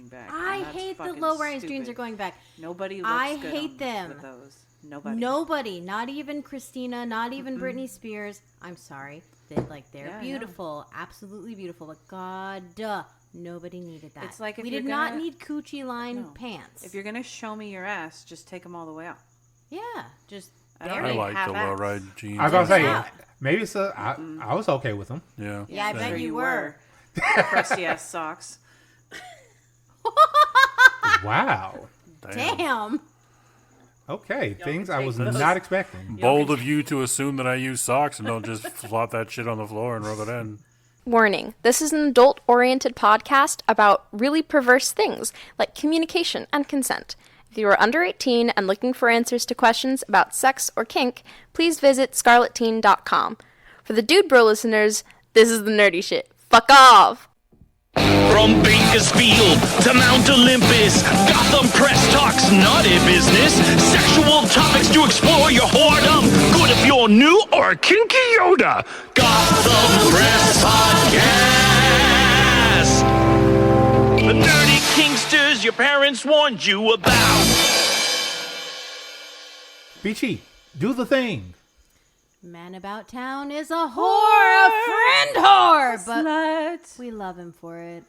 back. I hate the low-rise jeans are going back. Nobody looks I good hate them. with those. Nobody. Nobody. Not even Christina. Not even Britney Spears. I'm sorry. They're beautiful. Absolutely beautiful. But God, nobody needed that. It's like if we you're did not need coochie line pants. If you're going to show me your ass, just take them all the way out. Yeah. Just I like the low-rise jeans. I was going to say, maybe it's I was okay with them. Yeah. Yeah, I bet you were. Crusty-ass socks. Wow. Damn. Okay, things I was not expecting. Bold of you to assume that I use socks and don't just flop that shit on the floor and rub it in. Warning, this is an adult-oriented podcast about really perverse things like communication and consent. If you are under 18 and looking for answers to questions about sex or kink, please visit scarletteen.com. For the Dude Bro listeners, this is the nerdy shit. Fuck off! From Bakersfield to Mount Olympus, Gotham Press talks naughty business. Sexual topics to explore your whoredom. Good if you're new or a kinky Yoda. Gotham Press Podcast. The dirty kinksters your parents warned you about. Beachy, do the thing. Man About Town is a whore, a friend whore, but Slut. we love him for it.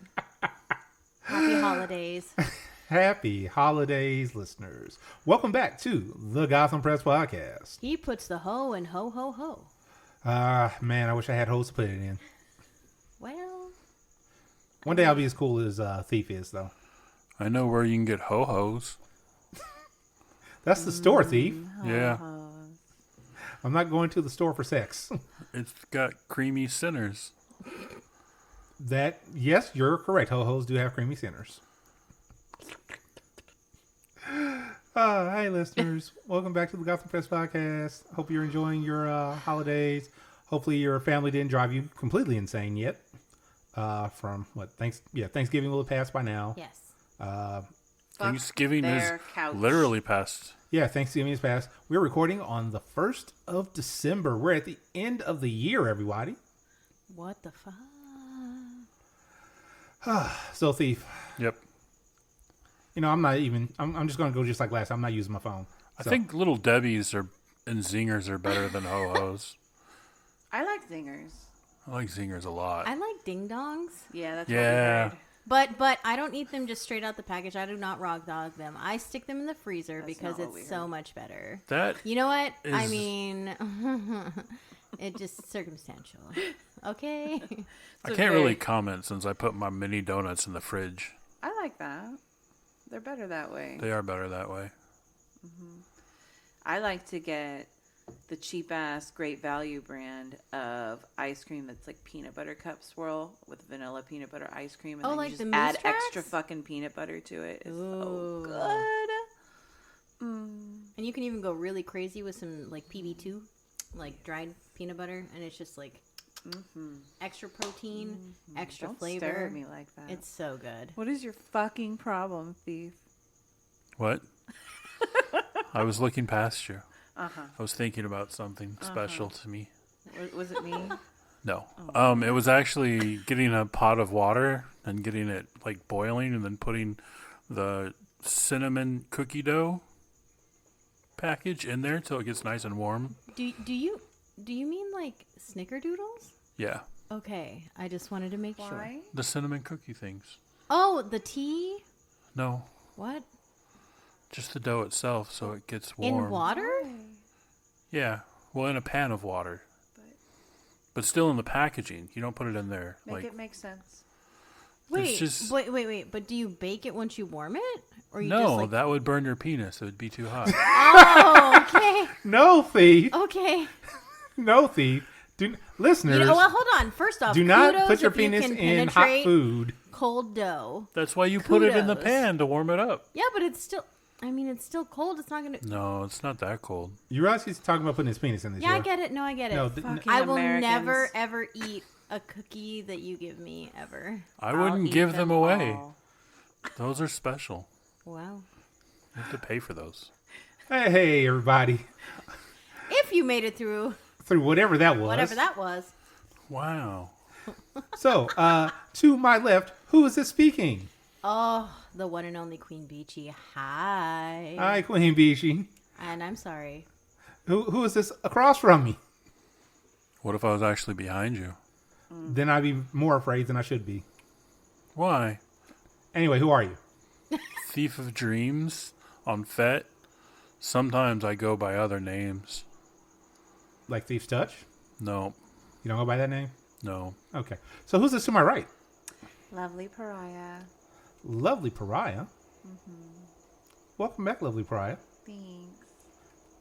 Happy holidays. Happy holidays, listeners. Welcome back to the Gotham Press Podcast. He puts the hoe in ho, ho, ho. Man, I wish I had hoes to put it in. Well. One day I'll be as cool as Thief is, though. I know where you can get ho-hos. That's the store, Thief. Yeah. I'm not going to the store for sex. It's got creamy sinners. Yes, you're correct. Ho-hos do have creamy sinners. Hi, listeners. Welcome back to the Gotham Press Podcast. Hope you're enjoying your holidays. Hopefully your family didn't drive you completely insane yet. From Thanksgiving will have passed by now. Yes. Thanksgiving is literally past. Yeah, Thanksgiving is past. We're recording on the 1st of December. We're at the end of the year, everybody. What the fuck? So, Thief. Yep. You know, I'm just going to go just like last time. I'm not using my phone. I think Little Debbie's and Zingers are better than ho-hos. I like zingers. I like Zingers a lot. I like ding dongs. Yeah, that's Yeah. what we heard. But I don't eat them just straight out the package. I do not raw dog them. I stick them in the freezer because it's so much better. You know what? I mean, it's just circumstantial. Okay? I can't really comment since I put my mini donuts in the fridge. I like that. They're better that way. They are better that way. Mm-hmm. I like to get the cheap-ass Great Value brand of ice cream that's like peanut butter cup swirl with vanilla peanut butter ice cream. And then like you just the add Moose Tracks? extra fucking peanut butter to it. It's so good. And you can even go really crazy with some like PB2, like dried peanut butter. And it's just like extra protein, extra flavor. Don't stare at me like that. It's so good. What is your fucking problem, Thief? What? I was looking past you. Uh-huh. I was thinking about something special to me. Was it me? No. It was actually getting a pot of water and getting it like boiling and then putting the cinnamon cookie dough package in there till it gets nice and warm. Do you mean like snickerdoodles? Yeah. Okay, I just wanted to make sure. The cinnamon cookie things. Oh, the tea? No. What? Just the dough itself so it gets warm. In water? Yeah. Well, in a pan of water. But still in the packaging. You don't put it in there. Make it make sense. Wait, wait. But do you bake it once you warm it? Or you no, just like... that would burn your penis. It would be too hot. Oh, okay. No, Thief. Okay. No, Thief. Listeners. Well, hold on. First off, do not put your penis in hot food. Cold dough. That's why you put it in the pan to warm it up. Yeah, but it's still... I mean, it's still cold. It's not going to... No, it's not that cold. You realize he's talking about putting his penis in this. Yeah, I get it. No, I get it. No, I will never, ever eat a cookie that you give me, ever. I wouldn't give them away. Those are special. Wow. You have to pay for those. Hey, everybody. If you made it through whatever that was. Whatever that was. Wow. So, to my left, who is this speaking? Oh, the one and only Queen Beachy. Hi. Hi, Queen Beachy. And I'm sorry. Who is this across from me? What if I was actually behind you? Then I'd be more afraid than I should be. Why? Anyway, who are you? Thief of Dreams on FET. Sometimes I go by other names. Like Thief's Touch? No. You don't go by that name? No. Okay. So who's this to my right? Lovely Pariah. Lovely Pariah. Welcome back, Lovely Pariah. Thanks.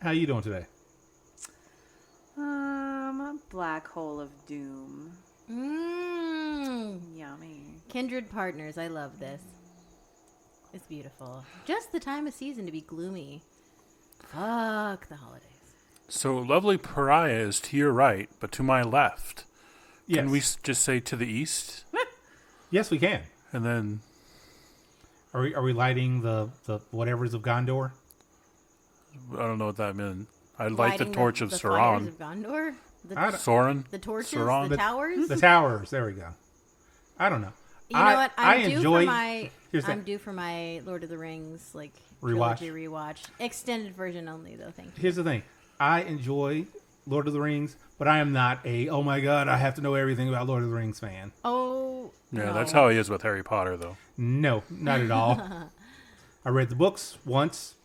How you doing today? A black hole of doom. Yummy. Kindred partners. I love this. It's beautiful. Just the time of season to be gloomy. Fuck the holidays. So Lovely Pariah is to your right, but to my left. Yes. Can we just say to the east? Yes, we can. And then... Are we lighting the whatevers of Gondor? I don't know what that meant. I light the torch of fires Sauron. of Gondor? Sauron? The torches? Sauron? The towers? The towers. There we go. I don't know. You know what? I'm Here's due for my Lord of the Rings Rewatch. trilogy rewatch. Extended version only, though. Thank you. Here's the thing. I enjoy Lord of the Rings, but I am not oh my god, I have to know everything about Lord of the Rings fan. Oh, Yeah, no. that's how he is with Harry Potter, though. No, not at all. I read the books once,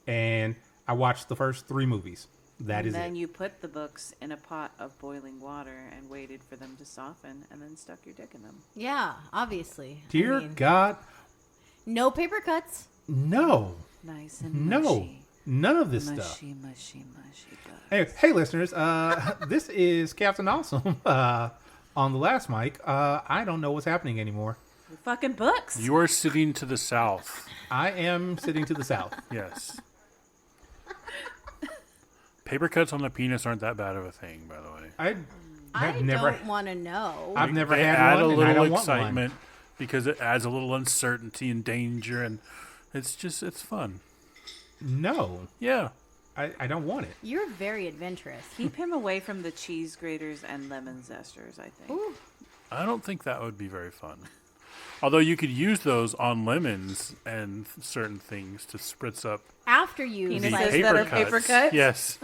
and I watched the first 3 movies. That is it. And then you put the books in a pot of boiling water and waited for them to soften and then stuck your dick in them. Yeah, obviously. Dear God. No paper cuts. No. Nice and mushy. None of this stuff. Mushy bugs. Hey, listeners, this is Captain Awesome on the last mic. I don't know what's happening anymore. The fucking books. You are sitting to the south. I am sitting to the south. Yes. Paper cuts on the penis aren't that bad of a thing, by the way. I don't want to know. I've never They had add one, a and I little don't want excitement because it adds a little uncertainty and danger, and it's fun. No. Yeah. I don't want it. You're very adventurous. Keep him away from the cheese graters and lemon zesters, I think. Ooh. I don't think that would be very fun. Although you could use those on lemons and certain things to spritz up After you, Penises like, that are paper cuts? Yes.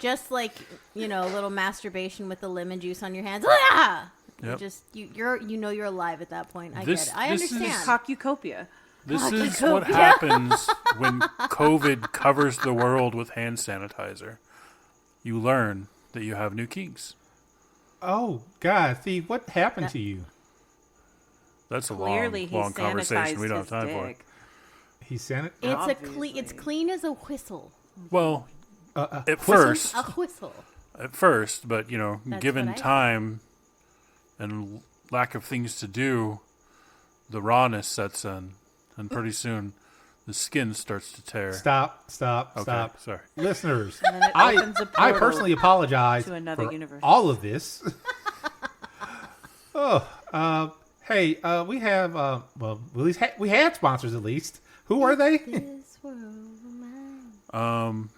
just like, a little masturbation with the lemon juice on your hands. Ah! Yep. You're alive at that point. I This- get it. I this is- understand. Cockupopia. This is what happens when COVID covers the world with hand sanitizer. You learn that you have new kinks. Oh, God. Steve, what happened to you? That's a Clearly, long he conversation sanitized we don't his have time for. dick. He sent it? It's clean as a whistle. Well, at A whistle. first, but given what I time and lack of things to do, the rawness sets in, and pretty soon the skin starts to tear. Stop. Okay, sorry. Listeners, And then it opens a I portal personally apologize to another for universe. all of this. Hey, we have, at least we had sponsors at least. Who are they? This world of mine.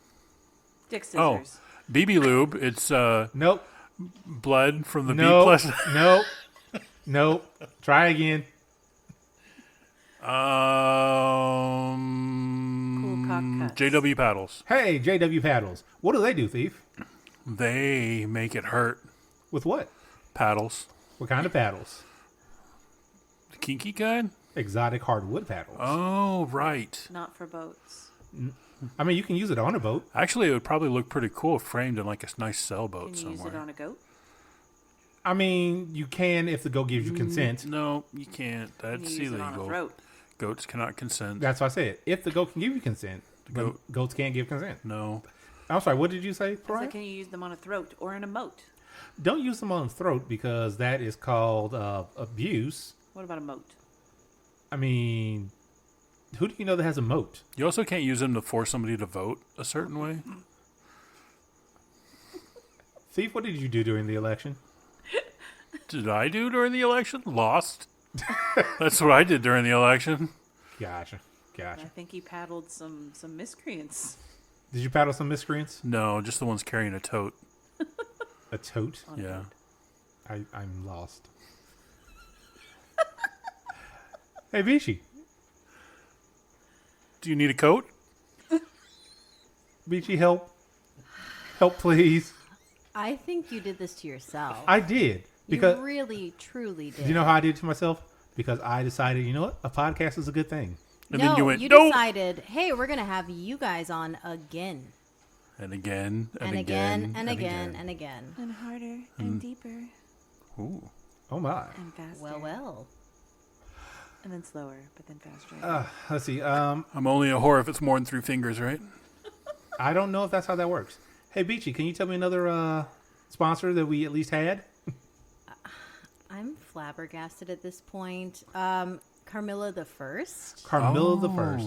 Dick scissors. BB Lube. It's Nope. blood from the B Nope. plus. Nope. Try again. Cool cock cuts. JW Paddles. Hey, JW Paddles. What do they do, Thief? They make it hurt. With what? Paddles. What kind of paddles? The kinky kind? Exotic hardwood paddles. Oh, right. Not for boats. I mean, you can use it on a boat. Actually, it would probably look pretty cool framed in like a nice sailboat Can you somewhere. use it on a goat? I mean, you can if the goat gives you consent. No, you can't. Can That's you use it on a illegal. throat? Goats cannot consent. That's what I said. If the goat can give you consent, but goat- goats can't give consent. No. I'm sorry, what did you say, I Pariah? said, can you use them on a throat or in a moat? Don't use them on the throat because that is called abuse. What about a moat? I mean, who do you know that has a moat? You also can't use them to force somebody to vote a certain way. Thief, what did you do during the election? Did I do during the election? Lost. That's what I did during the election. Gotcha. I think he paddled some miscreants. Did you paddle some miscreants? No, just the ones carrying a tote. A tote? Yeah. I'm lost. Hey, Vichy. Do you need a coat? Vichy, help. Help, please. I think you did this to yourself. I did. Because you really, truly did. Do you know how I did it to myself? Because I decided, you know what? A podcast is a good thing. And then you went, you nope. decided, hey, we're going to have you guys on again. And again, and, and again, and again, and again. And harder and deeper. Ooh. Oh, my. And faster. Well. And then slower, but then faster. Let's see. I'm only a whore if it's more than 3 fingers, right? I don't know if that's how that works. Hey, Beachy, can you tell me another sponsor that we at least had? I'm flabbergasted at this point. Carmilla the First. Carmilla the First.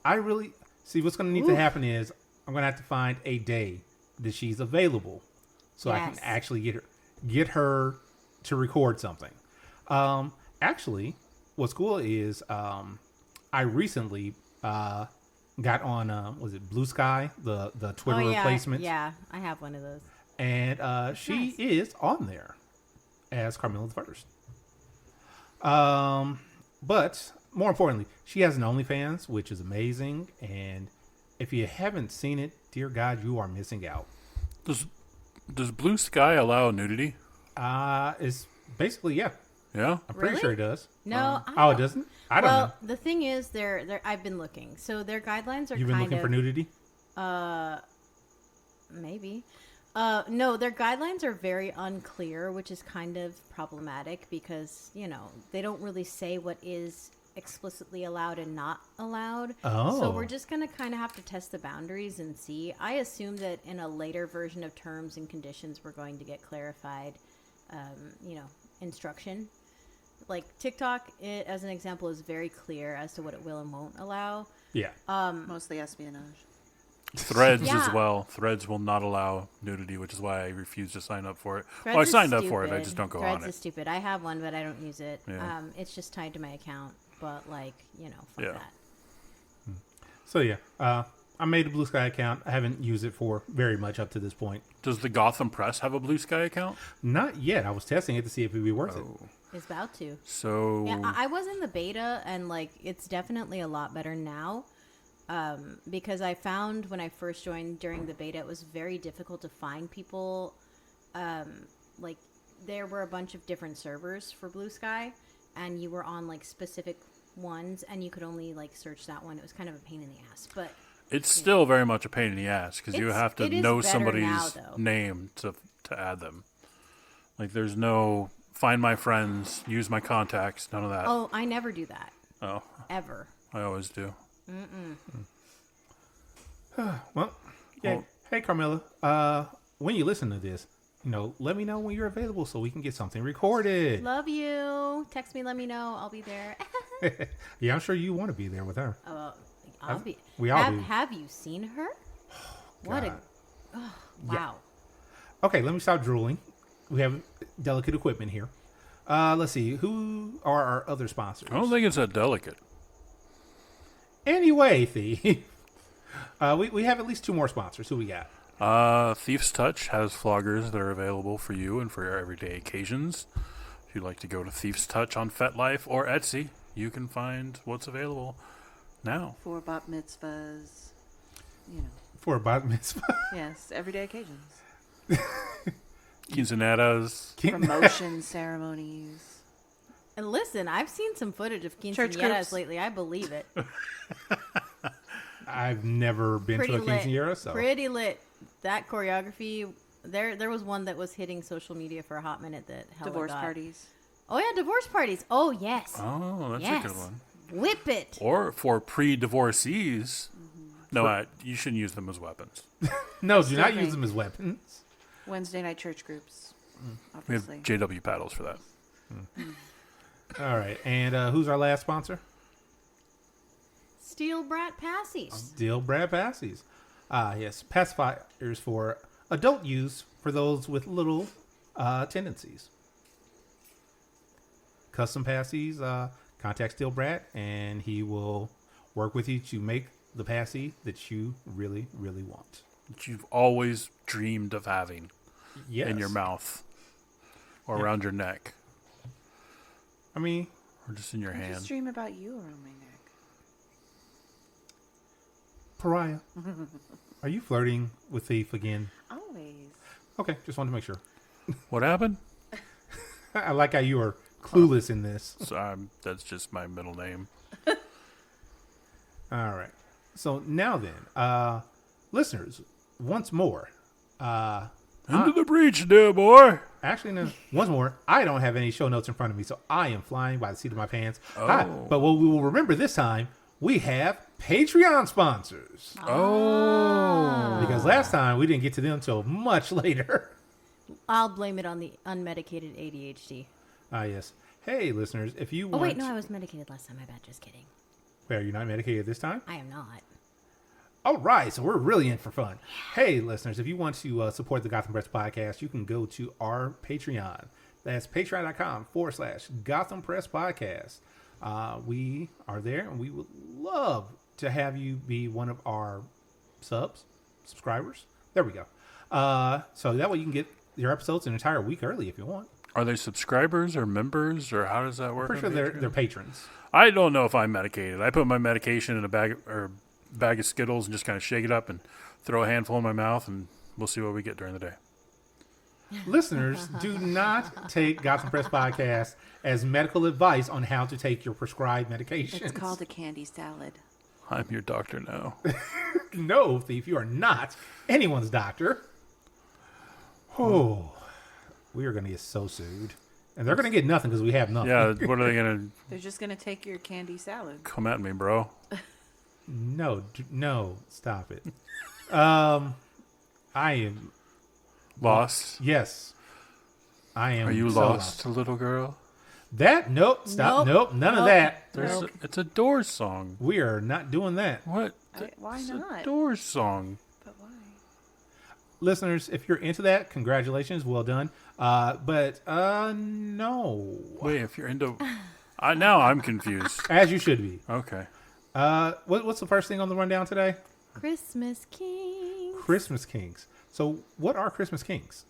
I really... See, what's going to need to happen is I'm going to have to find a day that she's available so I can actually get her to record something. Actually, what's cool is I recently got on, was it Blue Sky, the Twitter replacement? Yeah, I have one of those. And she is on there as Carmilla the First. But more importantly, she has an OnlyFans, which is amazing. And if you haven't seen it, dear God, you are missing out. Does Blue Sky allow nudity? It's basically, yeah. Yeah? I'm pretty sure it does. No. It doesn't? I don't know. Well, the thing is, I've been looking. So their guidelines are You've been looking for nudity? Maybe. No, their guidelines are very unclear, which is kind of problematic because, they don't really say what is explicitly allowed and not allowed. Oh. So we're just going to kind of have to test the boundaries and see. I assume that in a later version of terms and conditions, we're going to get clarified, instruction. Like TikTok, as an example, is very clear as to what it will and won't allow. Yeah. Mostly espionage. Threads as well. Threads will not allow nudity, which is why I refuse to sign up for it. Threads I signed up for it. I just don't go on it. Threads is stupid. I have one, but I don't use it. Yeah. It's just tied to my account. But, fuck that. So, yeah. I made a Blue Sky account. I haven't used it for very much up to this point. Does the Gotham Press have a Blue Sky account? Not yet. I was testing it to see if it would be worth it. It's about to. So... Yeah, I was in the beta, and, it's definitely a lot better now. Because I found when I first joined during the beta, it was very difficult to find people. There were a bunch of different servers for Blue Sky, and you were on specific ones, and you could only search that one. It was kind of a pain in the ass, but it's still very much a pain in the ass because you have to know somebody's now, name to add them. There's no find my friends, use my contacts, none of that. Oh, I never do that. Oh, ever. I always do. Well, yeah. Hey, Carmilla. When you listen to this, let me know when you're available so we can get something recorded. Love you. Text me, let me know. I'll be there. Yeah, I'm sure you want to be there with her. I'll be. We all do. Have you seen her? What a... Oh, wow. Yeah. Okay, let me stop drooling. We have delicate equipment here. Let's see. Who are our other sponsors? I don't think it's that delicate. Anyway, Thief. We have at least 2 more sponsors. Who we got? Thief's Touch has floggers that are available for you and for your everyday occasions. If you'd like to go to Thief's Touch on FetLife or Etsy, you can find what's available now. For bat mitzvahs, For a bat mitzvah? Yes, everyday occasions. Quinceaneras. Promotion ceremonies. And listen, I've seen some footage of quinceañeras lately. I believe it. I've never been to a quinceañera, so. Pretty lit. That choreography, there was one that was hitting social media for a hot minute that Divorce parties. Oh, yeah, divorce parties. Oh, yes. Oh, that's a good one. Whip it. Or for pre-divorcees. No, you shouldn't use them as weapons. No, do not use them as weapons. Wednesday night church groups, We obviously. have JW paddles for that. All right, and who's our last sponsor? Steel Brat Passies. Steel Brat Passies. Yes, pacifiers for adult use for those with little tendencies. Custom passies, contact Steel Brat, and he will work with you to make the passy that you really, really want. That you've always dreamed of having in your mouth or around your neck. I mean, Or just in your hand? Just dream about you around my neck. Pariah, are you flirting with Thief again? Always. Okay, just wanted to make sure. What happened? I like how you are clueless in this. So that's just my middle name. All right. So now then, listeners, once more. Into the breach, dear boy. Actually, no, once more, I don't have any show notes in front of me, so I am flying by the seat of my pants. Oh. But what we will remember this time, we have Patreon sponsors. Oh. Because last time we didn't get to them until much later. I'll blame it on the unmedicated ADHD. Yes. Hey, listeners, if you want... Oh, wait, no, I was medicated last time. My bad. Just kidding. Wait, are you not medicated this time? I am not. All right, so we're really in for fun. Hey, listeners, if you want to support the Gotham Press podcast, you can go to our Patreon. That's patreon.com/Gotham Press podcast. We are there, and we would love to have you be one of our subscribers. There we go. So that way you can get your episodes an entire week early if you want. Are they subscribers or members, or how does that work? Pretty sure they're patrons. I don't know if I'm medicated. I put my medication in a bag of Skittles and just kind of shake it up and throw a handful in my mouth, and we'll see what we get during the day. Listeners, do not take Gotham Press podcast as medical advice on how to take your prescribed medication. It's called a candy salad. I'm your doctor now. No, Thief, you are not anyone's doctor. Oh, we are going to get so sued. And they're going to get nothing because we have nothing. Yeah, what are they going to... They're just going to take your candy salad. Come at me, bro. No, stop it. I am... Lost? Yes. I am. Are you so lost, little girl? That? Nope. Stop. Nope. None of that. It's a Doors song. We are not doing that. What? Why It's not? a Doors song. But why? Listeners, if you're into that, congratulations. Well done. No. Wait, if you're into... now I'm confused. As you should be. Okay. What's the first thing on the rundown today? Christmas Kinks. Christmas Kinks. So what are Christmas Kinks?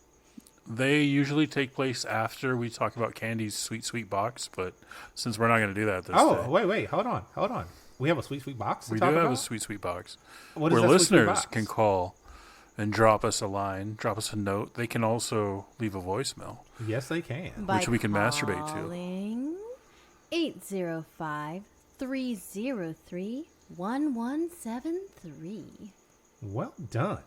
They usually take place after we talk about Candy's Sweet Sweet Box, but since we're not going to do that this day... wait. Hold on. We have a Sweet Sweet Box to We talk do have about? a Sweet Sweet Box. What is where that Sweet Sweet listeners Box? can call and drop us a line, drop us a note. They can also leave a voicemail. Yes, they can. Which we can masturbate to. Calling 805-303-1173. Well done.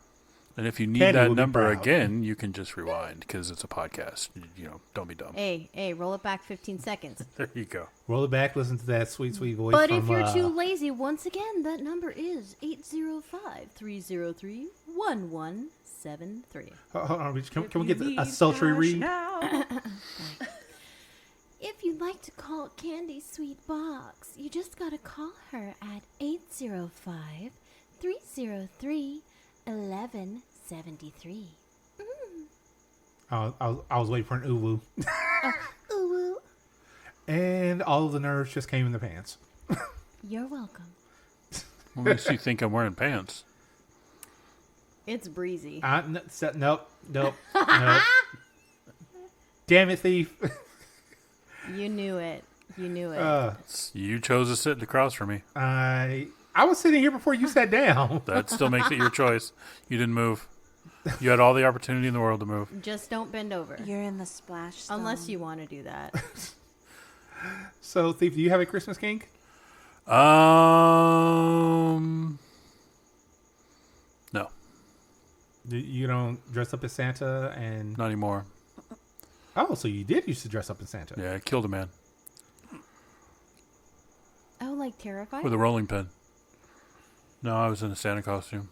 And if you need Candy that will be number proud. again, you can just rewind because it's a podcast. Don't be dumb. Hey, roll it back 15 seconds. There you go. Roll it back, listen to that sweet, sweet voice. But from, if you're too lazy, once again, that number is 805-303-1173. Hold on, can we get a sultry read? If you'd like to call Candy's Sweet Box, you just gotta call her at 805-303-1173. I was waiting for an ooh-woo. Ooh, And all of the nerves just came in the pants. you're welcome. What makes you think I'm wearing pants? It's breezy. Nope. Damn it, Thief. You knew it. You chose to sit across from me. I was sitting here before you sat down. That still makes it your choice. You didn't move. You had all the opportunity in the world to move. Just don't bend over. You're in the splash zone. Unless you want to do that. So, Thief, do you have a Christmas kink? No. You don't dress up as Santa and... Not anymore. Oh, so you did used to dress up as Santa. Yeah, I killed a man Oh, like terrified? with a rolling pin. No, I was in a Santa costume.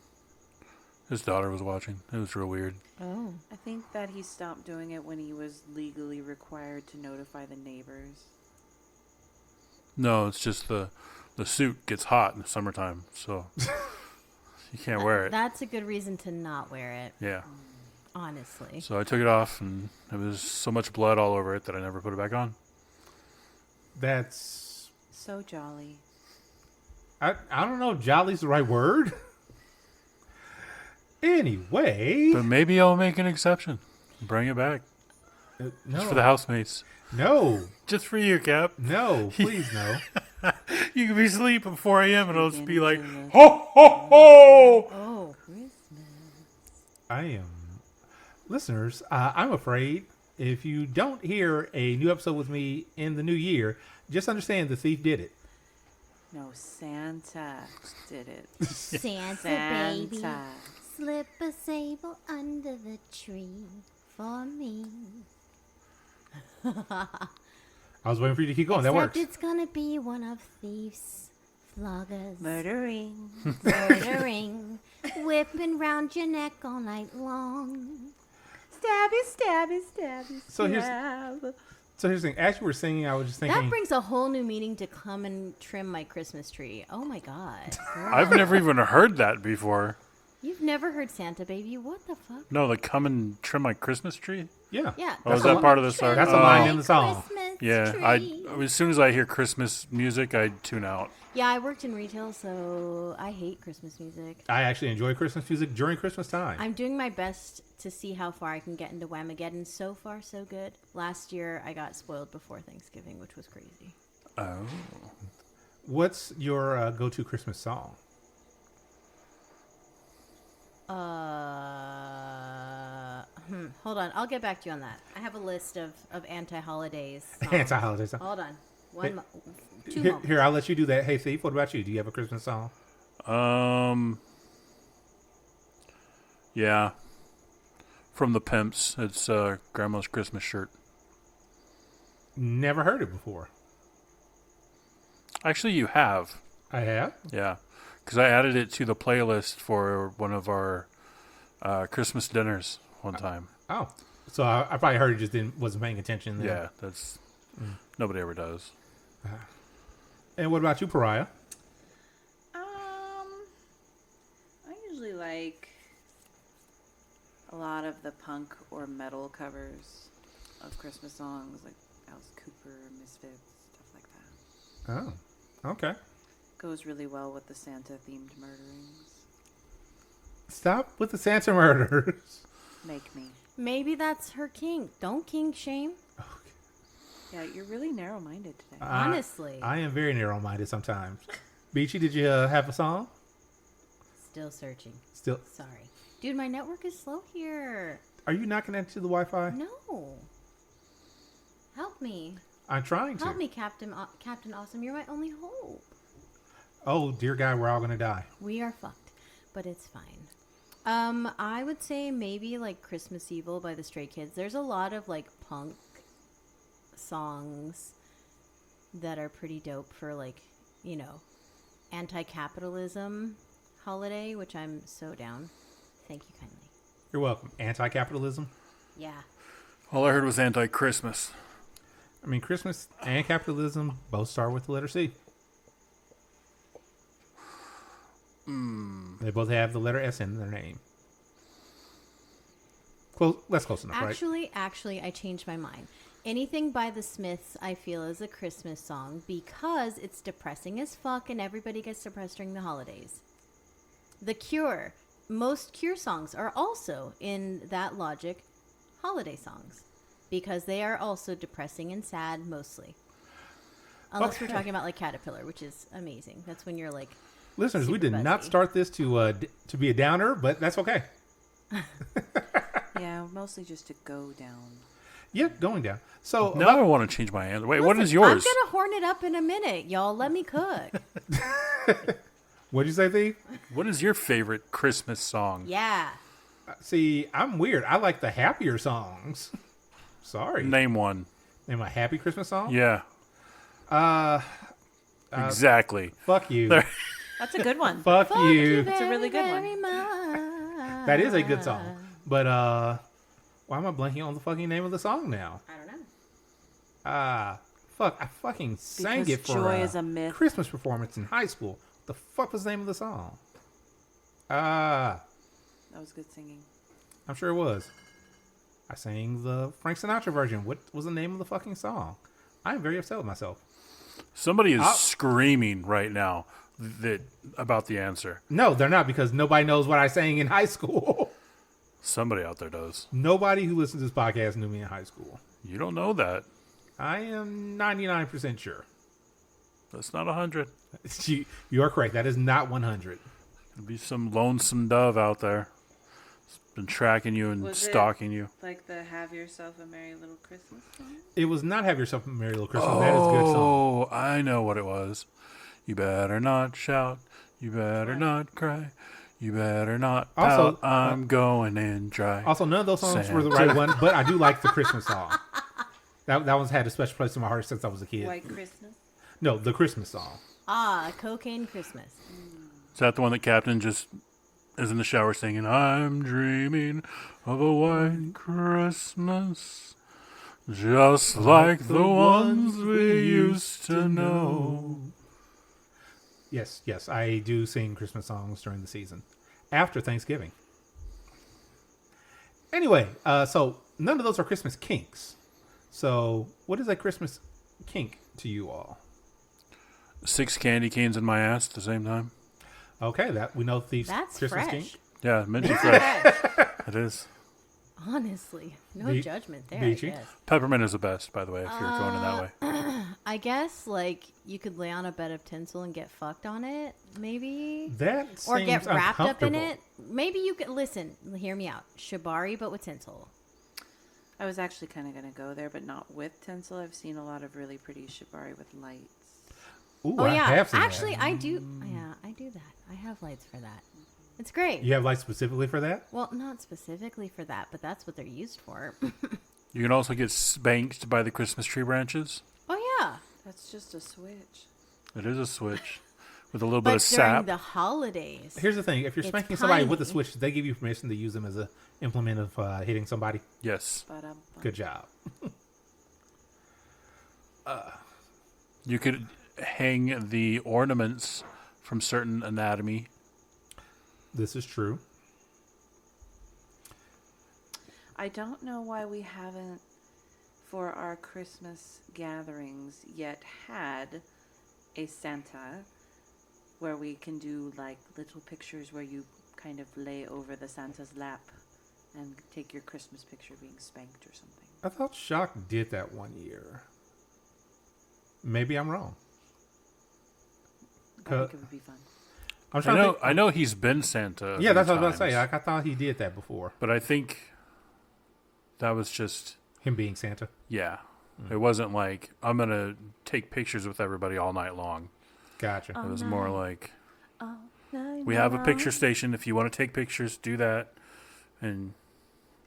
His daughter was watching. It was real weird. Oh. I think that he stopped doing it when he was legally required to notify the neighbors. No, it's just the suit gets hot in the summertime, so you can't wear it. That's a good reason to not wear it, Yeah. honestly. So I took it off, and there was so much blood all over it that I never put it back on. That's... So jolly. I don't know if jolly's the right word. Anyway. But maybe I'll make an exception. Bring it back. No. Just for the housemates. No. Just for you, Cap. No, please no. You can be asleep at 4 a.m. and it'll just be like, ho, ho, ho! Oh, Christmas. I am. Listeners, I'm afraid if you don't hear a new episode with me in the new year, just understand the thief did it. No, Santa did it. Santa, baby, slip a sable under the tree for me. I was waiting for you to keep going. That works. It's gonna be one of thieves, floggers, Murdering, whipping round your neck all night long. Stabby. So here's the thing. As you were singing, I was just thinking. That brings a whole new meaning to come and trim my Christmas tree. Oh my God. I've never even heard that before. You've never heard Santa Baby? What the fuck? No, like come and trim my Christmas tree? Yeah. Yeah. Oh, is that part of the song? That's a line in the song. Yeah, as soon as I hear Christmas music, I tune out. Yeah, I worked in retail, so I hate Christmas music. I actually enjoy Christmas music during Christmas time. I'm doing my best to see how far I can get into Whamageddon. So far, so good. Last year, I got spoiled before Thanksgiving, which was crazy. Oh. What's your go-to Christmas song? Hold on. I'll get back to you on that. I have a list of anti-holidays songs. Anti-holiday song. Hold on. Two Here, moments. here, I'll let you do that. Hey, Thief, what about you? Do you have a Christmas song? Yeah. From the Pimps, it's Grandma's Christmas Shirt. Never heard it before. Actually, you have. I have? Yeah. Because I added it to the playlist for one of our Christmas dinners one time. Oh. So I probably heard it, just wasn't paying attention then. Yeah, that's... Nobody ever does. And what about you, Pariah? I usually like a lot of the punk or metal covers of Christmas songs, like Alice Cooper, Misfits, stuff like that. Oh, okay. Goes really well with the Santa-themed murderings. Stop with the Santa murders. Make me. Maybe that's her kink. Don't kink shame. Yeah, you're really narrow-minded today. Honestly. I am very narrow-minded sometimes. Beachy, did you have a song? Still searching. Still. Sorry. Dude, my network is slow here. Are you not connected to the Wi-Fi? No. Help me. I'm trying to. Help me, Captain Awesome. You're my only hope. Oh, dear God, we're all going to die. We are fucked, but it's fine. I would say maybe like Christmas Evil by the Stray Kids. There's a lot of like punk songs that are pretty dope for like, you know, anti-capitalism holiday, which I'm so down. Thank you kindly. You're welcome. Anti-capitalism? Yeah. All I heard was anti-Christmas. I mean, Christmas and capitalism both start with the letter C. They both have the letter S in their name. That's close enough, right? Actually, I changed my mind. Anything by the Smiths, I feel, is a Christmas song because it's depressing as fuck and everybody gets depressed during the holidays. The Cure. Most Cure songs are also, in that logic, holiday songs because they are also depressing and sad mostly. Unless we're talking about like Caterpillar, which is amazing. That's when you're like... Listeners, we did not start this to be a downer, but that's okay. Yeah, mostly just to go down. Yep, going down. So now I want to change my answer. Wait, what is yours? I'm going to horn it up in a minute, y'all. Let me cook. What'd you say, Thief? What is your favorite Christmas song? Yeah. See, I'm weird. I like the happier songs. Sorry. Name one. Name a happy Christmas song? Yeah. Exactly. Fuck you. That's a good one. Fuck you. It's a really good one. That is a good song. But why am I blanking on the fucking name of the song now? I don't know. Fuck, I fucking sang it for Joy is a myth. Christmas performance in high school. The fuck was the name of the song? That was good singing. I'm sure it was. I sang the Frank Sinatra version. What was the name of the fucking song? I'm very upset with myself. Somebody is screaming right now about the answer. No, they're not, because nobody knows what I sang in high school. Somebody out there does. Nobody who listens to this podcast knew me in high school. You don't know that. I am 99% sure. That's not 100. You are correct. That is not 100. There'll be some lonesome dove out there. It's been tracking you and stalking you. Like the Have Yourself a Merry Little Christmas song? It was not Have Yourself a Merry Little Christmas. That is a good song. Oh, I know what it was. You better not shout. You better not cry. You better not pout. Also, I'm going in dry. Also, none of those songs were the right one, but I do like the Christmas song. That one's had a special place in my heart since I was a kid. White Christmas? No, the Christmas song. Cocaine Christmas. Is that the one that Captain just is in the shower singing, I'm dreaming of a white Christmas, just like the ones we used to know. Yes, I do sing Christmas songs during the season. After Thanksgiving. Anyway, so none of those are Christmas kinks. So what is a Christmas kink to you all? 6 candy canes in my ass at the same time. Okay, that we know thieves. That's Christmas fresh. kink. Yeah, mention fresh. It is. Honestly, no judgment there. Beachy. I guess. Peppermint is the best, by the way, if you're going in that way. I guess like you could lay on a bed of tinsel and get fucked on it, maybe. That Or seems get wrapped up in uncomfortable. it. Maybe you could listen. Hear me out. Shibari, but with tinsel. I was actually kind of going to go there, but not with tinsel. I've seen a lot of really pretty shibari with lights. Ooh, Oh I yeah, have seen actually that. I do. Yeah, I do that. I have lights for that. It's great. You have lights specifically for that? Well, not specifically for that, but that's what they're used for. You can also get spanked by the Christmas tree branches. Oh yeah, That's just a switch. It is a switch with a little bit but of during sap. the holidays. Here's the thing: if you're It's spanking somebody with a piney. switch, they give you permission to use them as a implement of hitting somebody. Yes. Ba-dum-bum. Good job. You could hang the ornaments from certain anatomy. This is true. I don't know why we haven't, for our Christmas gatherings, yet had a Santa where we can do like little pictures where you kind of lay over the Santa's lap and take your Christmas picture being spanked or something. I thought Shock did that one year. Maybe I'm wrong. I think it would be fun. I'm trying to think. I know he's been Santa. Yeah, that's what I was times, about to say. I thought he did that before. But I think that was just, Him being Santa. yeah. It wasn't like, I'm going to take pictures with everybody all night long. Gotcha. It was more like, Oh, no, we have a picture station. If you want to take pictures, do that. And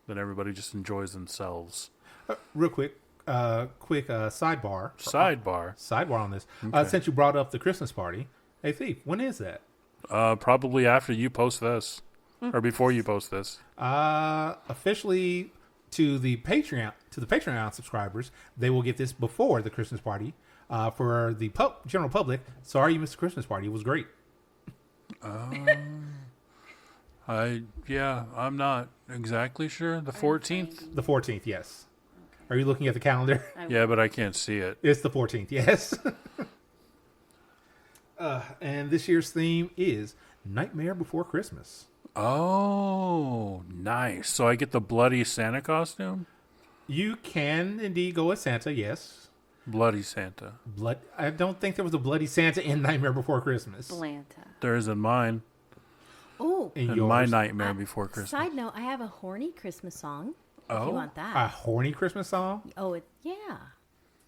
then everybody just enjoys themselves. Real quick sidebar. Sidebar. Sidebar on this. Okay. Since you brought up the Christmas party, hey Thief, when is that? Probably after you post this. Or before you post this. Officially to the Patreon subscribers, they will get this before the Christmas party. For the general public, sorry you missed the Christmas party. It was great. I'm not exactly sure. The 14th? The 14th, yes. Are you looking at the calendar? Yeah, but I can't see it. It's the 14th, yes. And this year's theme is Nightmare Before Christmas. Oh, nice. So I get the bloody Santa costume? You can indeed go as Santa, yes. Bloody Santa. I don't think there was a bloody Santa in Nightmare Before Christmas. Blanta. There is in mine. Oh, In In my yours. Nightmare Before Christmas. side note, I have a horny Christmas song. If Oh? you want that. A horny Christmas song? Oh, yeah.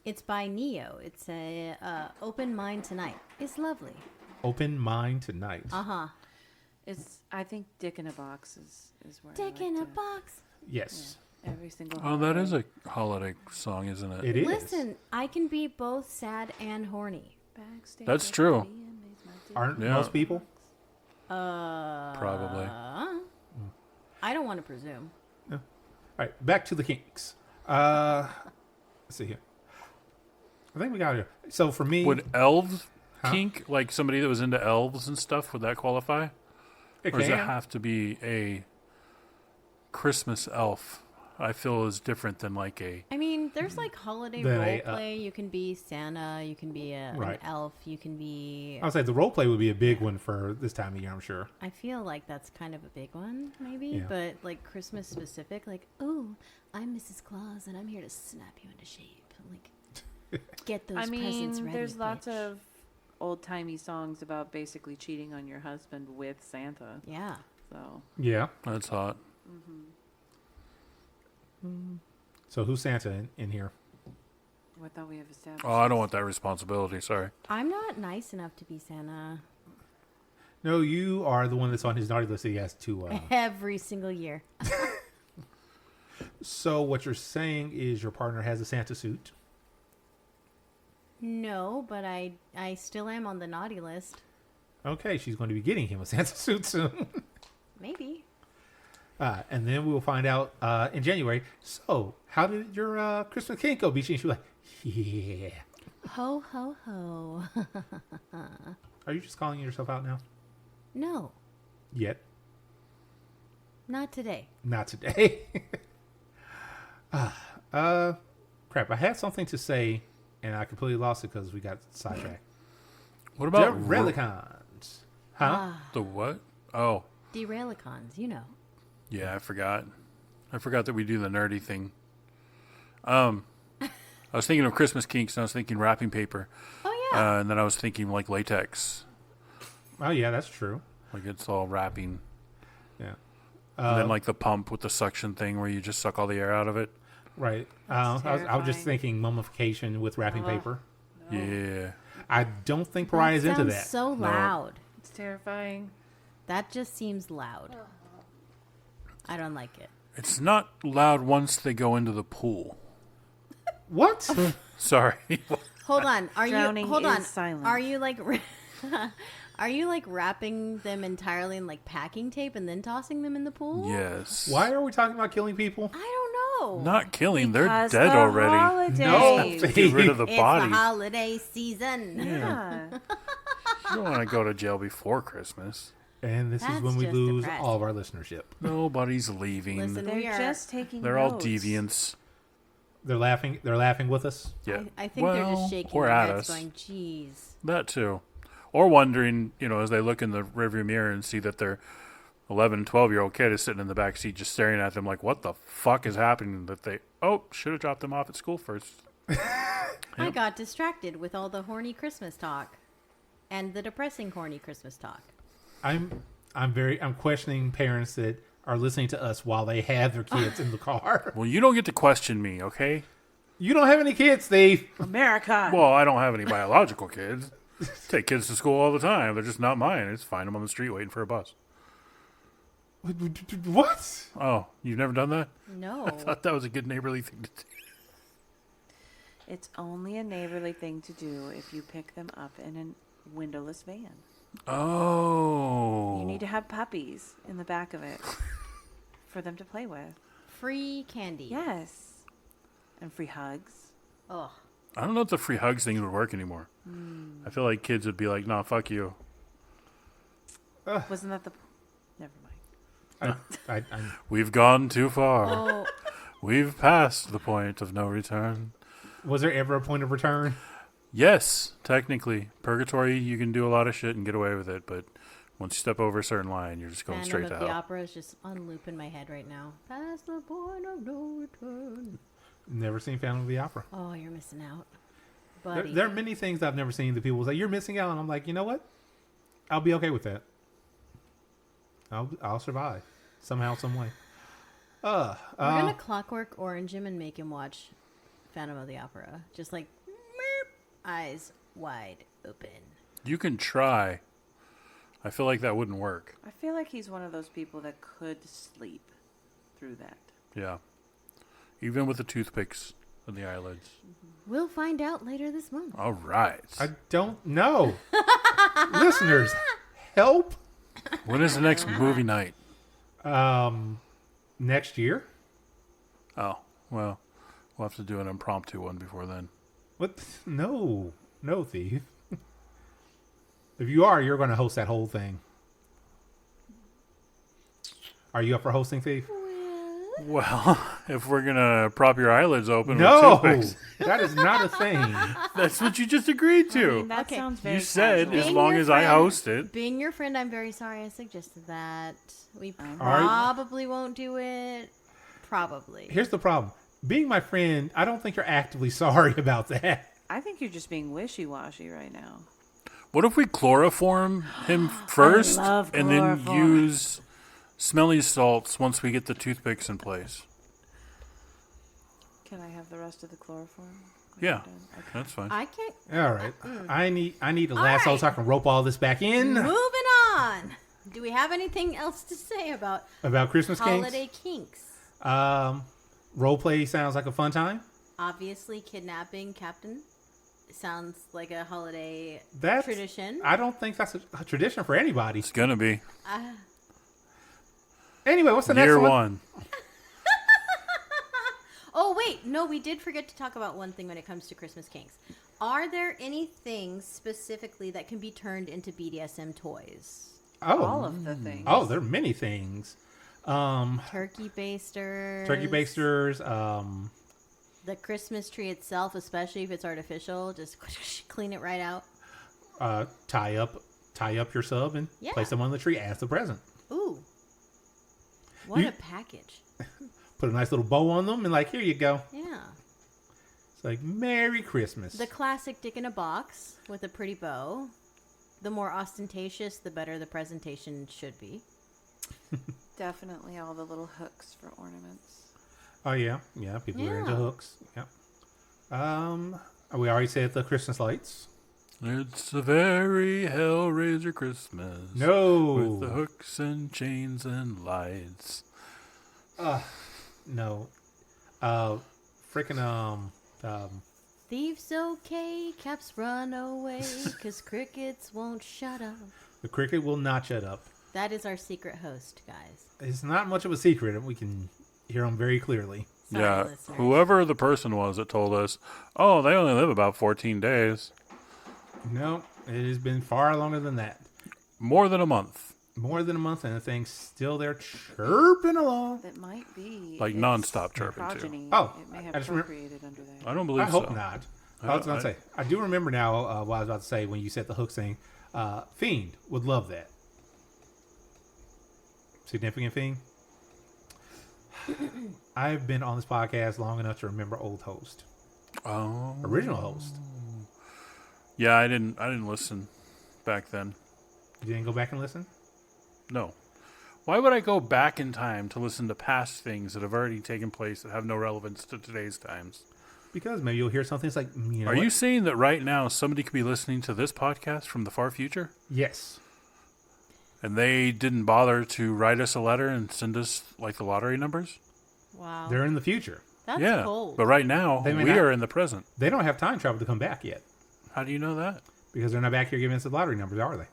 It's by Neo. It's a Open Mind Tonight. It's lovely. Open Mind Tonight. Uh-huh. I think Dick in a Box is where Dick I like in a to- box. Yes, Every single Oh, that is holiday. a holiday song, isn't it? it is. Listen, I can be both sad and horny. Backstage That's at true. the VMAs, my dick Aren't Yeah. most people? Probably. I don't want to presume. All right, back to the kinks. Let's see here. I think we got it. So for me, Would elves kink, like somebody that was into elves and stuff, would that qualify? it Or does it can. have to be a Christmas elf? I feel is different than like a... I mean, there's like holiday role play. You can be Santa. You can be an elf. You can be... I would say the role play would be a big one for this time of year, I'm sure. I feel like that's kind of a big one, maybe. Yeah. But like Christmas specific, like, oh, I'm Mrs. Claus and I'm here to snap you into shape. Like, get those presents ready, there's lots of old-timey songs about basically cheating on your husband with Santa. Yeah. So. Yeah. That's hot. So who's Santa in here? I thought we have established. Oh, I don't want that responsibility. Sorry. I'm not nice enough to be Santa. No, you are the one that's on his naughty list that he has to... Every single year. So what you're saying is your partner has a Santa suit? No, but I still am on the naughty list. Okay, she's going to be getting him a Santa suit soon. Maybe. And then we'll find out in January. So, how did your Christmas Kink go, Beachy? And she was like, yeah. Ho, ho, ho. Are you just calling yourself out now? No. Yet? Not today. Not today. Crap. I had something to say, and I completely lost it because we got sidetracked. What about... Deralicons. Huh? The what? Oh. Deralicons, you know. Yeah, I forgot. I forgot that we do the nerdy thing. I was thinking of Christmas Kinks, and I was thinking wrapping paper. Oh, yeah. And then I was thinking, like, latex. Oh, yeah, that's true. Like, it's all wrapping. Yeah. And then, like, the pump with the suction thing where you just suck all the air out of it. Right. I was just thinking mummification with wrapping paper. No. Yeah. I don't think Pariah's into that. So loud. No. It's terrifying. That just seems loud. I don't like it. It's not loud once they go into the pool. What? Sorry. Hold on. Hold on. Silent. Are you like wrapping them entirely in like packing tape and then tossing them in the pool? Yes. Why are we talking about killing people? I don't know. Not killing. Because they're dead already. Holidays. No. Get rid of the body. It's the holiday season. Yeah. You don't want to go to jail before Christmas. And this is when we lose all of our listenership. Nobody's leaving. Listen, they're just taking They're notes. all deviants. They're laughing. They're laughing with us. Yeah. I think they're just shaking their heads going, geez. That too. Or wondering, as they look in the rearview mirror and see that their 11, 12-year-old kid is sitting in the back seat just staring at them like, what the fuck is happening? That they, should have dropped them off at school first. I got distracted with all the horny Christmas talk and the depressing horny Christmas talk. I'm questioning parents that are listening to us while they have their kids in the car. Well, you don't get to question me, okay? You don't have any kids, Steve. America. Well, I don't have any biological kids. Take kids to school all the time. They're just not mine. I just find them on the street waiting for a bus. What? Oh, you've never done that? No. I thought that was a good neighborly thing to do. It's only a neighborly thing to do if you pick them up in a windowless van. Oh. You need to have puppies in the back of it for them to play with. Free candy. Yes. And free hugs. Oh. I don't know if the free hugs thing would work anymore. I feel like kids would be like, nah, fuck you. Wasn't that the... Never mind. We've gone too far. Oh. We've passed the point of no return. Was there ever a point of return? Yes, technically. Purgatory, you can do a lot of shit and get away with it, but once you step over a certain line, you're just going straight to hell. The opera is just on loop in my head right now. Past the point of no return. Never seen Phantom of the Opera. Oh, you're missing out. Buddy. There are many things I've never seen that people say, you're missing out. And I'm like, you know what? I'll be okay with that. I'll survive. Somehow, some way. We're going to Clockwork Orange him and make him watch Phantom of the Opera. Just like, eyes wide open. You can try. I feel like that wouldn't work. I feel like he's one of those people that could sleep through that. Yeah. Even with the toothpicks and the eyelids. We'll find out later this month. All right. I don't know. Listeners, help. When is the next movie night? Next year. Oh, well, we'll have to do an impromptu one before then. What? No, Thief. If you are, you're going to host that whole thing. Are you up for hosting, Thief? Well, Well, if we're going to prop your eyelids open No, with toothpicks. that is not a thing. That's what you just agreed to. I mean, that sounds very You said casual. as long as I host it. Being your friend, I'm very sorry I suggested that. We right. probably won't do it. Probably. Here's the problem. Being my friend, I don't think you're actively sorry about that. I think you're just being wishy-washy right now. What if we chloroform him first love and then chloroform. use smelly salts once we get the toothpicks in place? Can I have the rest of the chloroform? Yeah, Okay. that's fine. I can't. All right. I need a lasso so I can rope all this back in. Moving on. Do we have anything else to say about Christmas holiday kinks? Role play sounds like a fun time. Obviously, kidnapping Captain sounds like a holiday That's tradition. I don't think that's a tradition for anybody. It's going to be. Anyway, what's the next Year one? one. Oh, wait. No, we did forget to talk about one thing when it comes to Christmas kinks. Are there any things specifically that can be turned into BDSM toys? Oh, All of the things. oh, there are many things. Turkey basters. The Christmas tree itself, especially if it's artificial, just clean it right out. Tie up your sub and Yeah. place them on the tree as the present. Ooh. What You- a package. Put a nice little bow on them and like, here you go. Yeah. It's like, Merry Christmas. The classic dick in a box with a pretty bow. The more ostentatious, the better the presentation should be. Definitely all the little hooks for ornaments. Oh yeah, people are into Yeah. hooks. Yeah. We already said the Christmas lights. It's a very Hellraiser Christmas. No. With the hooks and chains and lights. No. Thieves okay, caps run away, 'cause crickets won't shut up. The cricket will not shut up. That is our secret host, guys. It's not much of a secret. We can hear them very clearly. Sorry, Yeah, listeners. whoever the person was that told us, oh, they only live about 14 days. No, it has been far longer than that. More than a month. More than a month, and the thing's still there chirping along. That might be Like its nonstop chirping, too. progeny. Oh, It may have I just remember- procreated under there. I don't believe I hope so. not. I was going to say, I do remember now what I was about to say when you said the hook thing. Fiend would love that. Significant Fiend. I've been on this podcast long enough to remember old host. Oh. Original host. Yeah, I didn't listen back then. You didn't go back and listen? No. Why would I go back in time to listen to past things that have already taken place that have no relevance to today's times? Because maybe you'll hear something that's like, you know Are what? you saying that right now somebody could be listening to this podcast from the far future? Yes. And they didn't bother to write us a letter and send us, like, the lottery numbers? Wow. They're in the future. That's yeah. cold. But right now, They may we not- are in the present. They don't have time travel to come back yet. How do you know that? Because they're not back here giving us the lottery numbers, are they?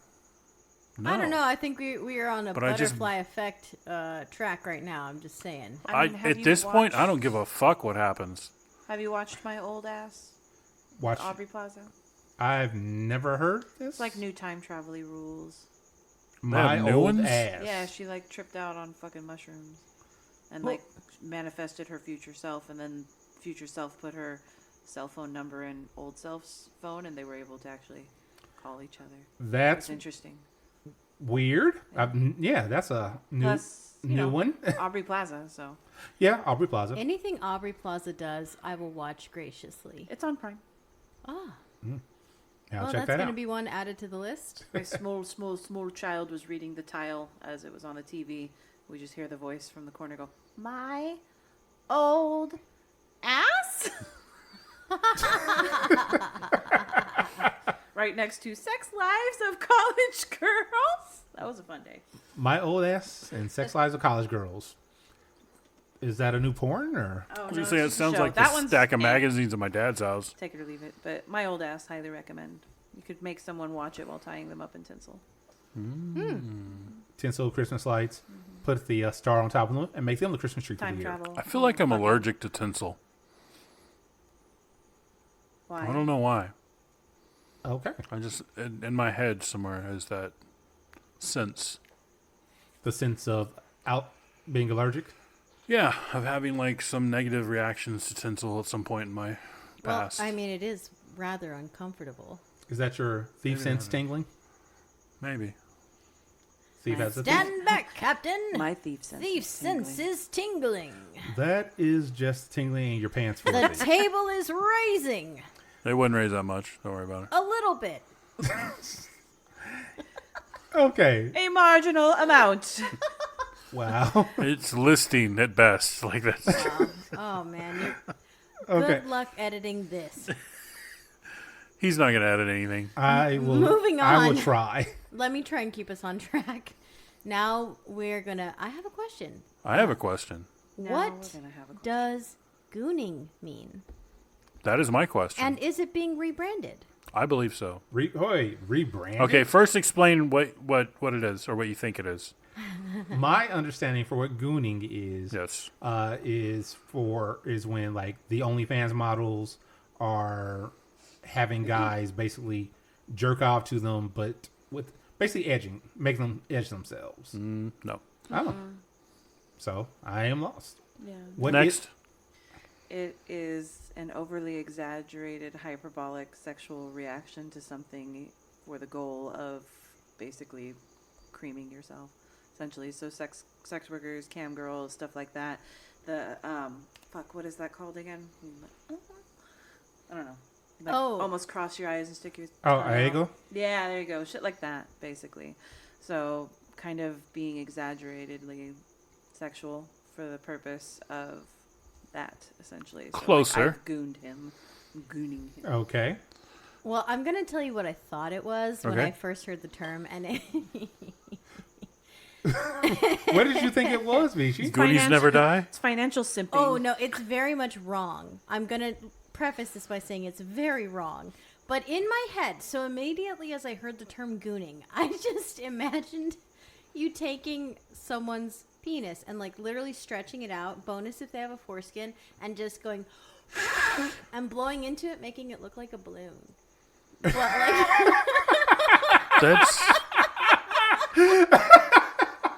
No. I don't know. I think we are on a But I just- butterfly effect track right now. I'm just saying. I mean, have at you this point, I watched- don't give a fuck what happens. Have you watched My Old Ass? Watch. Aubrey Plaza? I've never heard this. It's like new time travel-y rules. My They have new old ones? ass. Yeah, she like tripped out on fucking mushrooms and Well- like manifested her future self, and then future self put her cell phone number in old self's phone, and they were able to actually call each other. That's That's interesting. weird. Yeah, that's a new Plus, you new know, one. Aubrey Plaza, so Yeah, Aubrey Plaza. Anything Aubrey Plaza does, I will watch graciously. it's on Prime. Ah, Yeah, I'll well, check that's that going to out. be one added to the list. My small child was reading the tile as it was on the TV. We just hear the voice from the corner go, "My old ass." Right next to Sex Lives of College Girls. That was a fun day. My old ass and Sex Lives of College Girls. Is that a new porn or? Oh, I was no, gonna say, it it's just a sounds show. like That the one's stack of eh. magazines at my dad's house. Take it or leave it. But My Old Ass, highly recommend. You could make someone watch it while tying them up in tinsel. Tinsel Christmas lights. Put the star on top of them and make them the Christmas tree for Time the year. travel. I feel like I'm Fucking- allergic to tinsel. Why? I don't know why. Okay. I just, in my head somewhere, has that sense. The sense of being allergic. Yeah, of having like some negative reactions to tinsel at some point in my past. Well, I mean, it is rather uncomfortable. Is that your thief sense tingling? Maybe. Thief has a Stand back, Captain. My thief sense. Thief sense is tingling. That is just tingling in your pants. For The table is raising. They wouldn't raise that much. Don't worry about it. A little bit. Okay. A marginal amount. Wow. It's listing at best. Like that. Oh, man. Okay. Good luck editing this. He's not going to edit anything. I will. Moving I on. will try. Let me try and keep us on track. Now we're going to... I have a question. I have a question. What does gooning mean? That is my question. And is it being rebranded? I believe so. Rebrand. Okay, first explain what it is or what you think it is. My understanding for what gooning is, Yes. is when like the OnlyFans models are having guys basically jerk off to them, but with basically edging, making them edge themselves. No. Oh, so I am lost. Yeah. What Next. It is an overly exaggerated, hyperbolic sexual reaction to something for the goal of basically creaming yourself, essentially. So sex workers, cam girls, stuff like that. The what is that called again? I don't know. Like almost cross your eyes and stick your tongue there you out. go. Yeah, there you go. Shit like that, basically. So kind of being exaggeratedly sexual for the purpose of that, essentially. So, Closer. Like, I've gooned him. I'm gooning him. Okay. Well, I'm going to tell you what I thought it was when Okay. I first heard the term. And What did you think it was, Vichy? Goonies never die? It's financial simping. Oh, no, it's very much wrong. I'm going to preface this by saying it's very wrong. But in my head, so immediately as I heard the term gooning, I just imagined you taking someone's penis and like literally stretching it out, bonus if they have a foreskin, and just going and blowing into it, making it look like a balloon. But like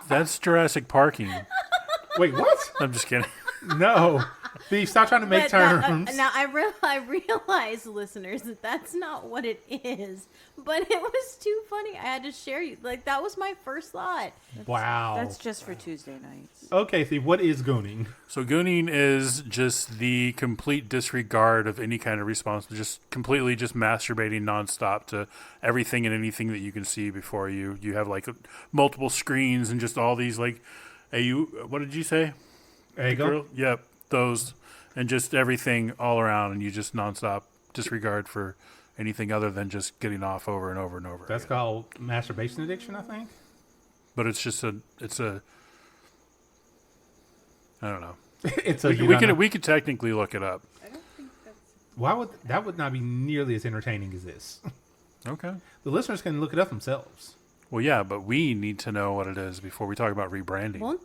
That's Jurassic Parking. Wait, what? I'm just kidding. No. Thief, stop trying to make terms. now I realize, listeners, that that's not what it is. But it was too funny. I had to share you. Like, that was my first thought. Wow. That's just for Tuesday nights. Okay, Thief, what is gooning? So gooning is just the complete disregard of any kind of response, just completely just masturbating nonstop to everything and anything that you can see before you. You have like multiple screens and just all these like, what did you say? There you go. Yep, those, and just everything all around, and you just nonstop disregard for anything other than just getting off over and over and over. That's again. called masturbation addiction, I think. But it's just I don't know. We could technically look it up. I don't think that's... Why would not be nearly as entertaining as this? Okay. The listeners can look it up themselves. Well, yeah, but we need to know what it is before we talk about rebranding. Won't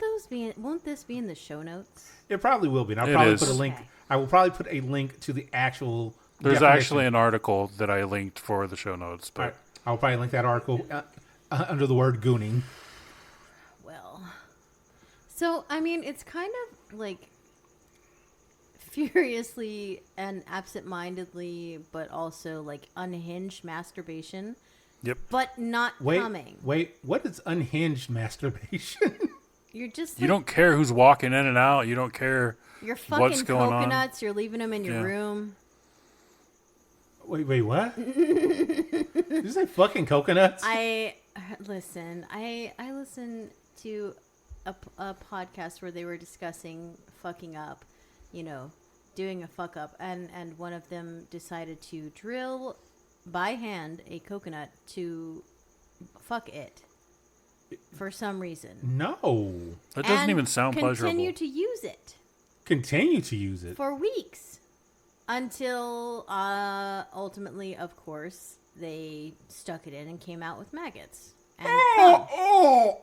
this be in the show notes? It probably will be. And I'll It probably is. put a link. Okay. I will probably put a link to the actual. There's definition. actually an article that I linked for the show notes, but All right. I'll probably link that article under the word gooning. Well, so I mean, it's kind of like furiously and absent-mindedly, but also like unhinged masturbation. Yep. But not coming. Wait, what is unhinged masturbation? You're just You don't care who's walking in and out. You don't care you're fucking what's going coconuts. You're leaving them in your Yeah. room. wait, what? Did you say fucking coconuts? I listen to a podcast where they were discussing fucking up, doing a fuck up, and one of them decided to drill by hand a coconut to fuck it for some reason. No. That doesn't And even sound pleasurable. Continue to use it Continue to use it. for weeks until ultimately, of course, they stuck it in and came out with maggots. And Oh!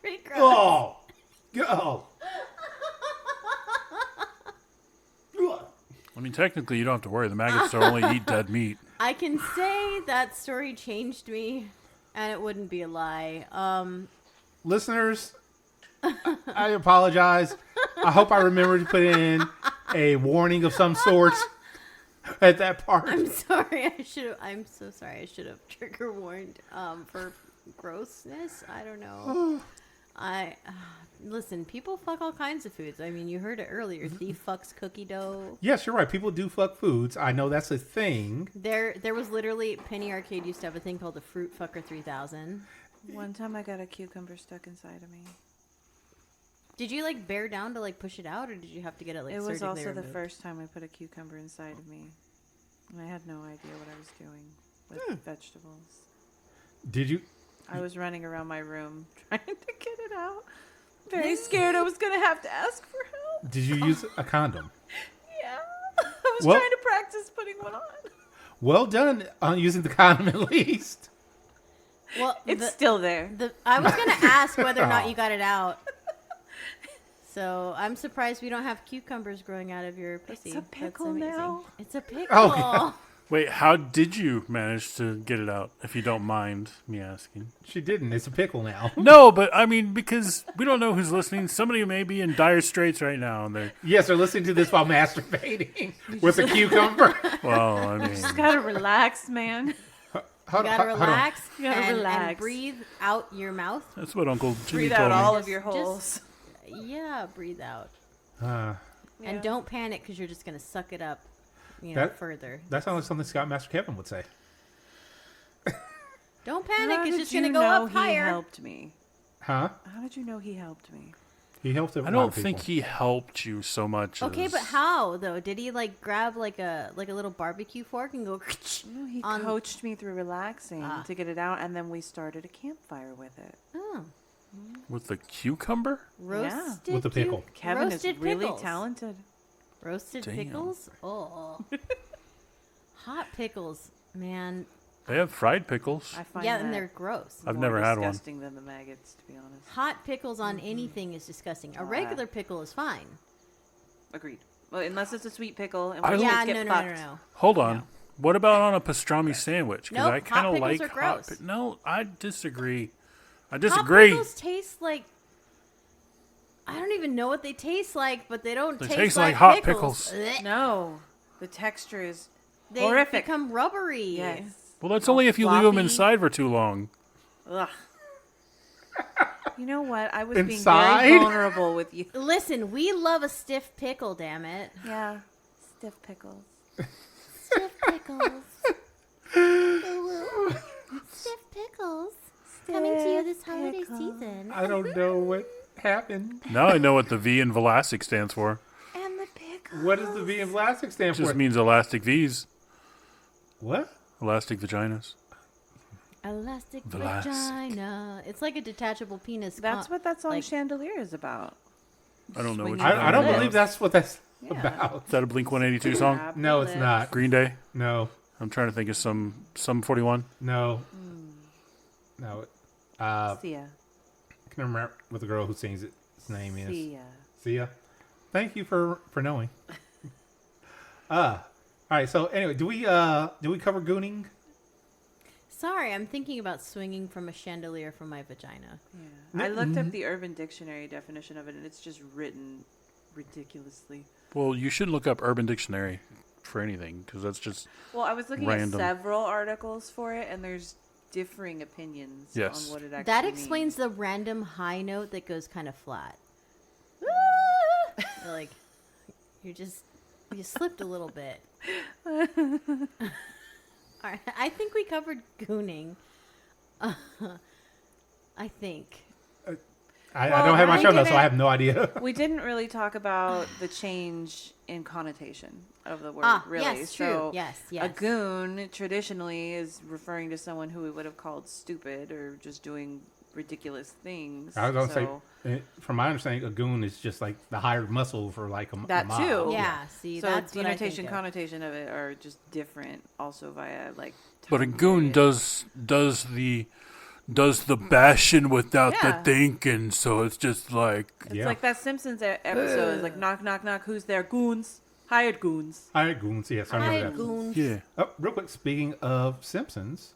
Pretty gross. Oh! Go! I mean, technically, you don't have to worry. The maggots only eat dead meat. I can say that story changed me, and it wouldn't be a lie. Listeners, I apologize. I hope I remember to put in a warning of some sort at that part. I'm sorry. I'm so sorry. I should have trigger warned for grossness. I don't know. Listen, people fuck all kinds of foods. I mean, you heard it earlier. Thief fucks cookie dough. Yes, you're right. People do fuck foods. I know that's a thing. There was literally Penny Arcade used to have a thing called the Fruit Fucker 3000. One time I got a cucumber stuck inside of me. Did you like bear down to like push it out, or did you have to get it like? It was also removed? the first time I put a cucumber inside of me, and I had no idea what I was doing with vegetables. Did you? I was running around my room trying to get it out. Very scared I was going to have to ask for help. Did you use a condom? Yeah. I was trying to practice putting one on. Well done on using the condom at least. Well, it's still there. I was going to ask whether or not you got it out. So I'm surprised we don't have cucumbers growing out of your pussy. It's a pickle now. It's a pickle. Oh, wait, how did you manage to get it out, if you don't mind me asking? She didn't. It's a pickle now. No, but I mean, because we don't know who's listening. Somebody may be in dire straits right now. And yes, they're listening to this while masturbating with a cucumber. Well, I mean. You just got to relax, man. You gotta relax. You gotta relax. And breathe out your mouth. That's what Uncle Jimmy told me. Breathe out all of your holes. Breathe out. And don't panic because you're just gonna suck it up. Further. That sounds like something Scott Master Kevin would say. Don't panic. It's just going to go up higher. He helped me. Huh? How did you know he helped me? He helped him. I don't think he helped you so much. Okay, but how though? Did he like grab like a little barbecue fork and go? No, he coached me through relaxing to get it out, and then we started a campfire with it. Oh. With the cucumber? Roasted with the pickle. Kevin is really talented. Roasted pickles? Oh. Hot pickles, man. They have fried pickles. I find and they're gross. I've never had one. More disgusting than the maggots, to be honest. Hot pickles on anything is disgusting. A regular pickle is fine. Agreed. Well, unless it's a sweet pickle and we just get fucked. No. Hold on. No. What about on a pastrami sandwich? Because nope, I kind of like hot pickles. No, I disagree. Hot pickles taste like... I don't even know what they taste like, but they don't taste like hot pickles. No. The texture is they horrific. They become rubbery. Yes. Well, that's only if you leave them inside for too long. Ugh. You know what? I was inside? being very vulnerable with you. Listen, we love a stiff pickle, damn it. Yeah. Stiff pickles. Stiff pickles. Stiff pickles. Coming to you this holiday season. I don't know what happened. Now I know what the V in Velasic stands for. And the pickles. What does the V in Velasic stand for? It just means elastic V's. What? Elastic vaginas. Elastic vagina. It's like a detachable penis. That's what that song Chandelier is about. I don't know what I don't believe that's what that's about. Is that a Blink-182 song? No, it's not. Green Day? No. I'm trying to think of some 41. No. No. Sia. I can remember what the girl who sings it. His name is Sia. Thank you for knowing. All right. So anyway, do we cover gooning? Sorry, I'm thinking about swinging from a chandelier from my vagina. Yeah. I looked up the Urban Dictionary definition of it, and it's just written ridiculously. Well, you should look up Urban Dictionary for anything, because that's just Well, I was looking random. at several articles for it, and there's differing opinions on what it actually That explains the random high note that goes kind of flat. Like, you slipped a little bit. All right, I think we covered gooning. I think. I don't have my show notes, so I have no idea. We didn't really talk about the change in connotation of the word, really. Yes, true. So yes. a goon traditionally is referring to someone who we would have called stupid or just doing ridiculous things. I was going to say, from my understanding, a goon is just like the hired muscle for like a that mob. too. Yeah. See, so that's denotation, connotation of it are just different. Also via like. But a goon does the bashing without the thinking, so it's just like it's like that Simpsons episode. It's like knock knock knock. Who's there? Goons. Hired goons. Hired goons. Yes, I remember that. Goons. Yeah. Oh, real quick. Speaking of Simpsons,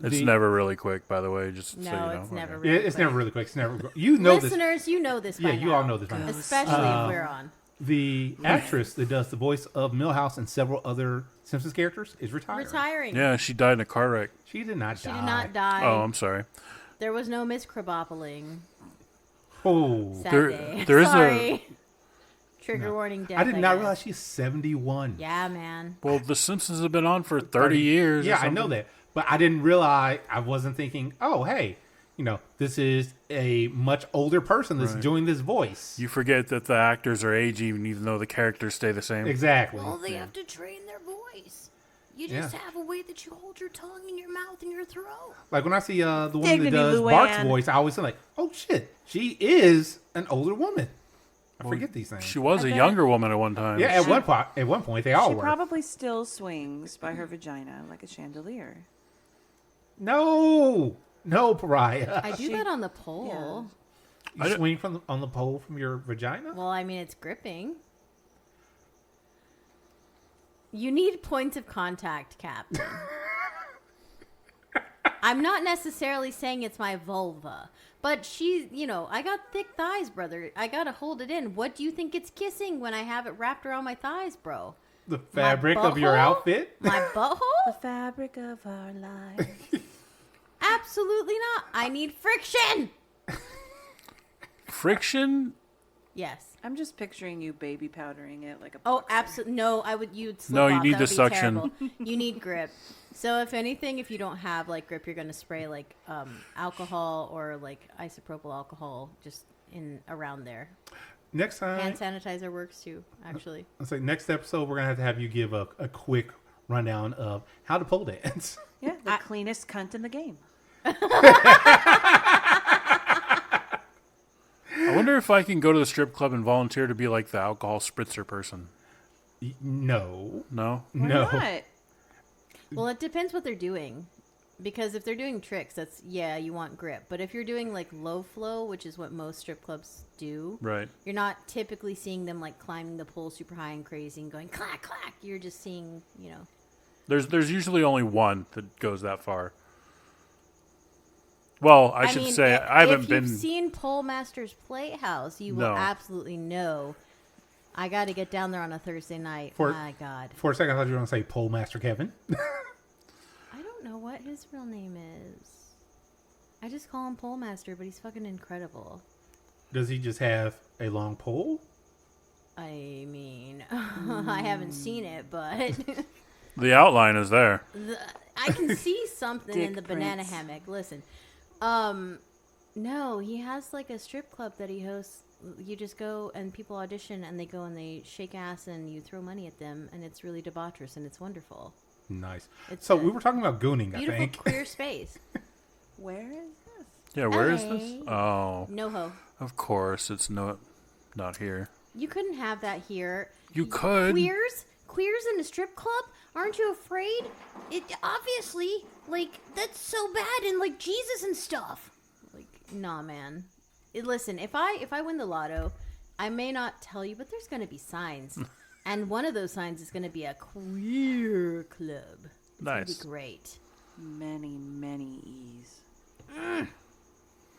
It's never really quick, by the way. Just no, so you know. it's never. Okay. Really it's quick. never really quick. It's never. You know Listeners, this. you know this. Yeah, by you now. all know this by now. Especially if we're on. The actress that does the voice of Milhouse and several other Simpsons characters is retiring. Yeah, she died in a car wreck. She did not die. She did not die. Oh, I'm sorry. There was no Miss Krabappling. Oh, Sad day. there is Sorry. Trigger warning. Death. I did not guess. realize she's 71. Yeah, man. Well, the Simpsons have been on for 30 years. Yeah, I know that, but I didn't realize. I wasn't thinking. Oh, hey, this is a much older person that's doing this voice. You forget that the actors are aging, even though the characters stay the same. Exactly. Well, they have to train their voice. You just have a way that you hold your tongue in your mouth and your throat. Like when I see the woman Dignity that does Luann. Bart's voice, I always say like, "Oh shit, she is an older woman." I forget these things. She was a younger woman at one time. Yeah, at one point they all She were. probably still swings by her vagina like a chandelier. No, Pariah. I do that on the pole. You swing on the pole from your vagina? Well, I mean, it's gripping. You need points of contact, Captain. I'm not necessarily saying it's my vulva, but she's, I got thick thighs, brother. I gotta hold it in. What do you think it's kissing when I have it wrapped around my thighs, bro? The fabric of your outfit? My butthole? The fabric of our lives. Absolutely not. I need friction. Friction? Yes. I'm just picturing you baby powdering it like a Oh, boxer. absolutely. No, you'd slip No, you off. need That the would be suction. terrible. You need grip. So if anything, if you don't have like grip, you're going to spray like alcohol or like isopropyl alcohol just in around there. Next time. Hand sanitizer works too, actually. Let's say next episode, we're going to have you give a quick rundown of how to pole dance. Yeah, the cleanest cunt in the game. I wonder if I can go to the strip club and volunteer to be like the alcohol spritzer person. No. No? Why No. not? Well, it depends what they're doing. Because if they're doing tricks, you want grip. But if you're doing like low flow, which is what most strip clubs do, Right. you're not typically seeing them like climbing the pole super high and crazy and going clack clack. You're just seeing, There's usually only one that goes that far. Well, I should say I haven't been. If you've seen Pole Masters Playhouse, you will absolutely know. I got to get down there on a Thursday night. My God. For a second, I thought you were going to say Pole Master Kevin. I don't know what his real name is. I just call him Pole Master, but he's fucking incredible. Does he just have a long pole? I mean, I haven't seen it, but The outline is there. I can see something Dick in the banana prints. hammock. Listen, no, he has like a strip club that he hosts. You just go and people audition and they go and they shake ass and you throw money at them and it's really debaucherous and it's wonderful. Nice. It's So a we were talking about Gooning, I Beautiful think. queer space. Where is this? Yeah, where is LA. this? Oh, NoHo. of course. It's not here. You couldn't have that here. You could. Queers in a strip club? Aren't you afraid? It obviously, like, that's so bad and like Jesus and stuff. Like, nah, man. Listen, if I win the lotto, I may not tell you, but there's going to be signs. And one of those signs is going to be a queer club. It's Nice. going to be great. Many, many E's.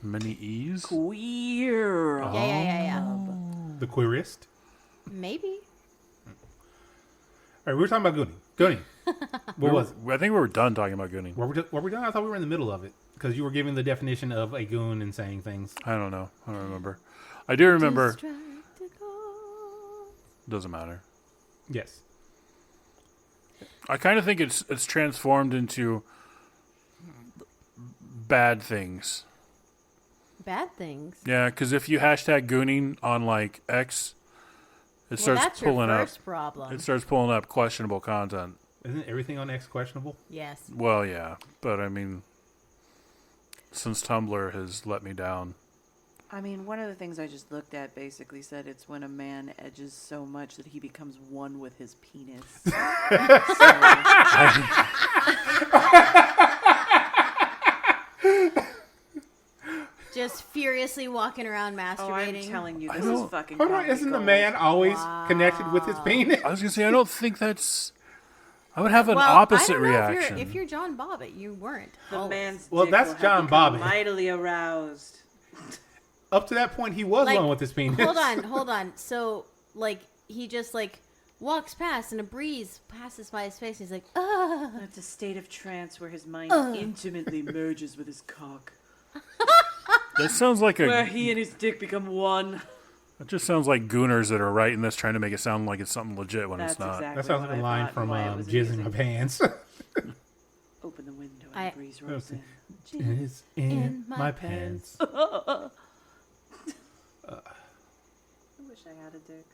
Many E's? Queer. Yeah. The queerest. Maybe. All right, we were talking about Gooning. What was it? I think we were done talking about Gooning. Were we done? I thought we were in the middle of it. Because you were giving the definition of a goon and saying things. I don't know. I don't remember. I do remember. Strike the chord. Doesn't matter. Yes. I kind of think it's transformed into bad things. Bad things. Yeah, because if you hashtag Gooning on like X, it starts that's pulling your up. first problem. It starts pulling up questionable content. Isn't everything on X questionable? Yes. Well, yeah, but I mean, since Tumblr has let me down. I mean, one of the things I just looked at basically said it's when a man edges so much that he becomes one with his penis. Just furiously walking around masturbating. I'm telling you, this is fucking Hold on, comedy isn't the gold. man always connected with his penis? I was gonna say I don't think that's I would have an opposite I don't know reaction. If you're John Bobbitt, you weren't. The man's well, dick that's will John have Bobbitt. Mightily aroused. Up to that point, he was one with his penis. Hold on. So, like, he just, like, walks past and a breeze passes by his face. And he's like, ugh. It's a state of trance where his mind intimately merges with his cock. That sounds like where he and his dick become one. It just sounds like gooners that are writing this, trying to make it sound like it's something legit when it's not. Exactly that sounds like a line from Jizz in My Pants. Open the window and the breeze rolls in. Jizz in my pants. I wish I had a dick.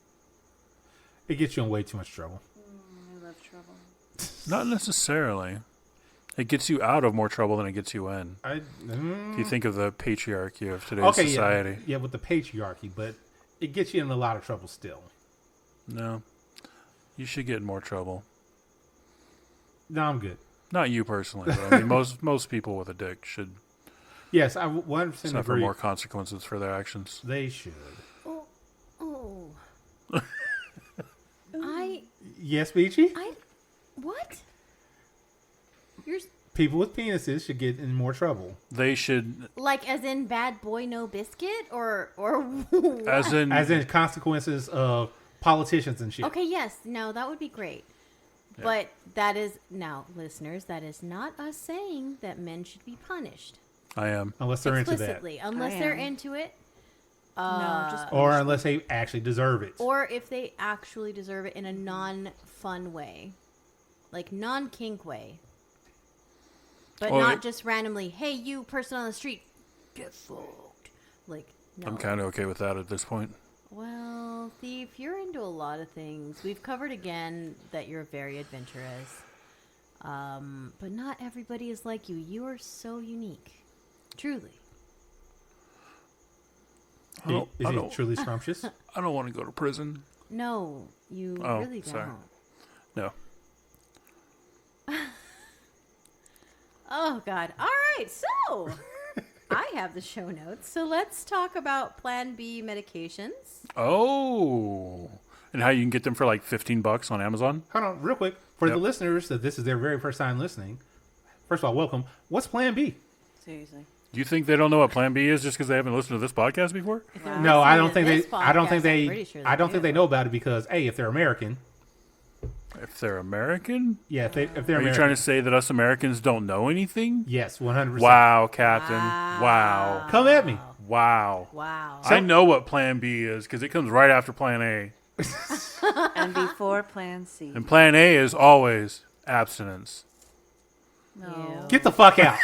It gets you in way too much trouble. I love trouble. Not necessarily. It gets you out of more trouble than it gets you in. If you think of the patriarchy of today's society. Yeah, with the patriarchy, but it gets you in a lot of trouble still. No. You should get in more trouble. No, I'm good. Not you personally, but I mean, most people with a dick should Yes, I 100% suffer agree. more consequences for their actions. They should. Oh. Yes, Beachy? What? People with penises should get in more trouble. They should... Like, as in bad boy, no biscuit? Or what? As in consequences of politicians and shit. Okay, yes. No, that would be great. Yeah. But that is... Now, listeners, that is not us saying that men should be punished. I am. Unless they're into that. Explicitly. Unless they're into it. No, just or unless they actually deserve it. Or if they actually deserve it in a non-fun way. Like, non-kink way. But not just randomly, hey, you person on the street, get fucked. Like, no. I'm kind of okay with that at this point. Well, Thief, you're into a lot of things. We've covered again that you're very adventurous. But not everybody is like you. You are so unique. Truly. Is he truly scrumptious? I don't want to go to prison. No, you really don't. Sorry. No. Oh, God. All right, so I have the show notes. So let's talk about Plan B medications. Oh. And how you can get them for like $15 on Amazon? Hold on, real quick. For the listeners, that this is their very first time listening, first of all, welcome. What's Plan B? Seriously. Do you think they don't know what Plan B is just because they haven't listened to this podcast before? No, I don't think they. I don't think they. I don't think they know about it because if they're American. If they're American? Yeah, if they're American. Are you trying to say that us Americans don't know anything? Yes, 100%. Wow, Captain. Wow. Come at me. Wow. So, I know what Plan B is because it comes right after Plan A. And before Plan C. And Plan A is always abstinence. No. Get the fuck out.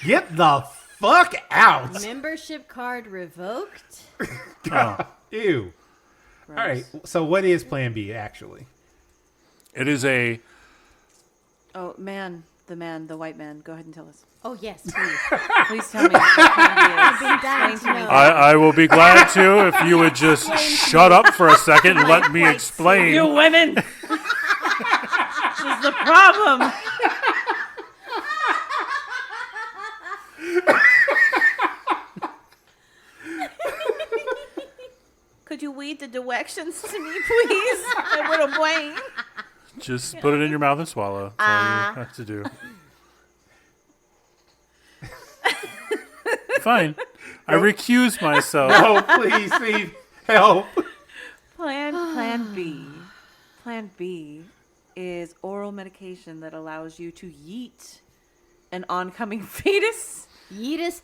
Get the fuck out. Membership card revoked. God. Ew. Gross. All right, so what is Plan B actually? It is a... Oh, the white man. Go ahead and tell us. Oh, yes, please. Please tell me what Plan B is. I've been dying to know. I will be glad to if you would just shut up for a second and let me explain. You women! This is the problem. Could you read the directions to me, please? My little brain. Just put it in your mouth and swallow. That's all you have to do. Fine. I recuse myself. No, please, Steve. Help. Plan B. Plan B is oral medication that allows you to yeet an oncoming fetus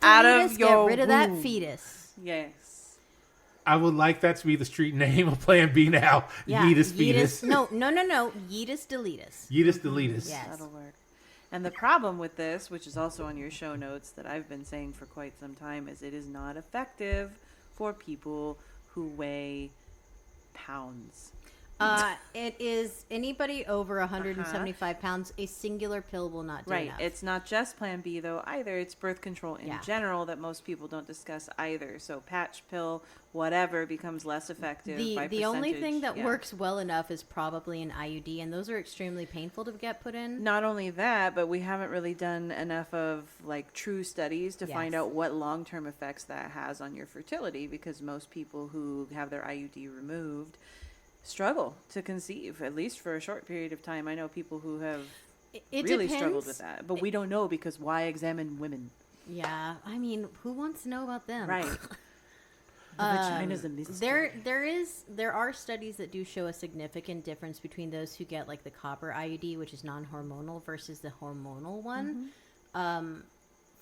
out of your get rid of womb. that fetus. Yes. I would like that to be the street name of Plan B now. Yeah, Yeetus fetus. No. Yeetus deletus. Yeetus deletus. Yes. That'll work. And the problem with this, which is also on your show notes that I've been saying for quite some time, is it is not effective for people who weigh pounds. It is anybody over 175 pounds. A singular pill will not do enough. It's not just Plan B, though, either. It's birth control in general that most people don't discuss either. So patch pill, whatever, becomes less effective by The only thing that works well enough is probably an IUD, and those are extremely painful to get put in. Not only that, but we haven't really done enough of like true studies to find out what long-term effects that has on your fertility, because most people who have their IUD removed struggle to conceive, at least for a short period of time. I know people who have it really depends. struggled with that, but we don't know because why examine women? Yeah, I mean, who wants to know about them? Right. The vagina's a mystery. There are studies that do show a significant difference between those who get like the copper IUD, which is non-hormonal, versus the hormonal one.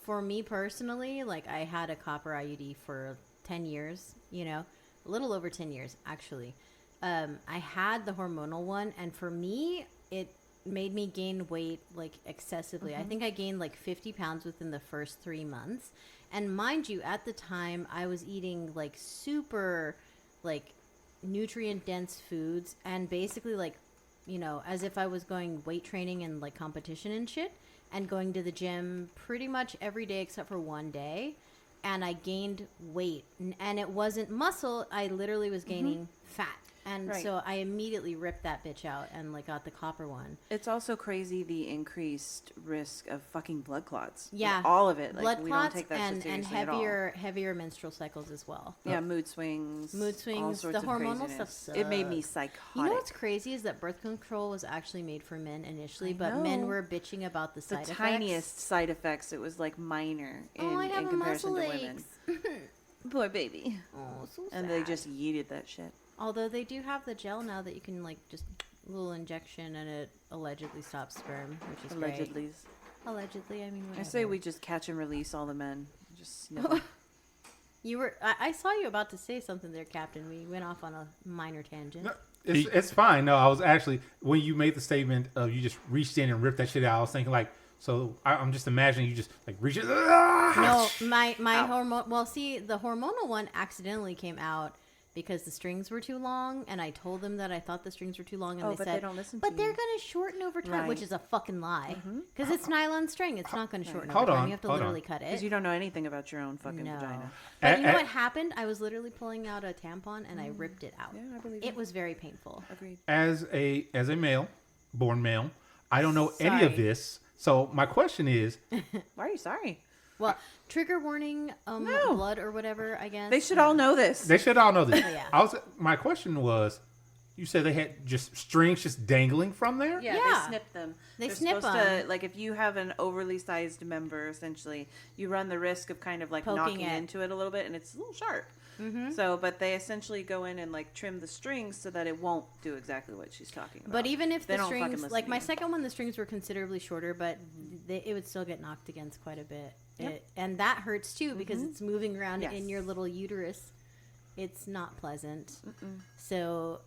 For me personally, like I had a copper IUD for 10 years, a little over 10 years actually. I had the hormonal one, and for me, it made me gain weight like excessively. I think I gained like 50 pounds within the first 3 months. And mind you, at the time I was eating like super like nutrient dense foods, and basically like, as if I was going weight training and like competition and shit, and going to the gym pretty much every day except for one day. And I gained weight, and it wasn't muscle. I literally was gaining fat. And so I immediately ripped that bitch out and like got the copper one. It's also crazy the increased risk of fucking blood clots. Yeah, like, all of it. Like, blood we clots don't take that shit seriously and at all. heavier menstrual cycles as well. Yeah, mood swings. All sorts the of hormonal craziness. stuff. It made me psychotic. You know what's crazy is that birth control was actually made for men initially, but men were bitching about the side effects. The tiniest side effects. It was like minor in comparison to women. Poor baby. Oh, so sad. And they just yeeted that shit. Although they do have the gel now that you can like just a little injection and it allegedly stops sperm, which is great. Allegedly, I mean, whatever. I say we just catch and release all the men. Just snip. I saw you about to say something there, Captain. We went off on a minor tangent. No, it's fine. No, I was actually, when you made the statement of you just reached in and ripped that shit out, I was thinking like, so I'm just imagining you just like reach it. No, my hormone. Well, see, the hormonal one accidentally came out because the strings were too long, and I told them that I thought the strings were too long, and they said, they don't listen but to they're you. going to shorten over time, Right. which is a fucking lie. Because it's nylon string. It's not going to shorten Hold over time. on, You have to hold literally on. cut it. Because you don't know anything about your own fucking vagina. But you know what happened? I was literally pulling out a tampon, and I ripped it out. Yeah, I believe it was very painful. Agreed. As a male, born male, I don't know any of this. So my question is, why are you sorry? Well, trigger warning, blood or whatever, I guess. They should all know this. They should all know this. Yeah. My question was, you said they had just strings just dangling from there? Yeah, Yeah. they snip them. They They're snip supposed them. to, like, if you have an overly sized member, essentially, you run the risk of kind of like Poking knocking it. into it a little bit, and it's a little sharp. Mm-hmm. So, but they essentially go in and like trim the strings so that it won't do exactly what she's talking about. But even if They the don't fucking strings, listen like to my you. second one, the strings were considerably shorter, but it would still get knocked against quite a bit. Yep. And that hurts too because it's moving around Yes. in your little uterus. It's not pleasant. So,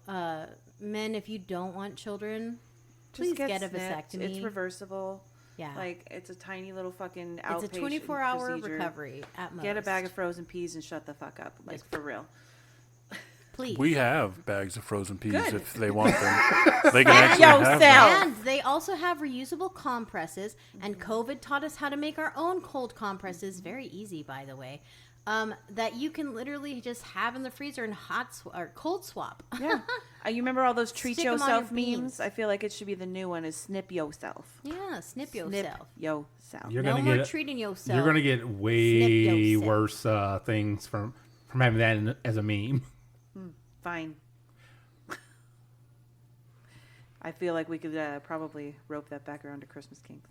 men, if you don't want children, please Just get a snipped. vasectomy. It's reversible. Yeah. Like, it's a tiny little fucking outpatient It's a 24-hour procedure. recovery at most. Get a bag of frozen peas and shut the fuck up. Like, for real. Please. We have bags of frozen peas Good. if they want them. They can actually have them. yourself. And they also have reusable compresses, and COVID taught us how to make our own cold compresses. Very easy, by the way. That you can literally just have in the freezer and or cold swap. Yeah. You remember all those treat Stick 'em on yourself your beans. memes? I feel like it should be the new one is snip yourself. Yeah, snip Snip yourself. yourself. You're No gonna more get treating yourself. You're gonna get Snip way yourself. worse things from having that as a meme. Fine. I feel like we could probably rope that back around to Christmas Kinks.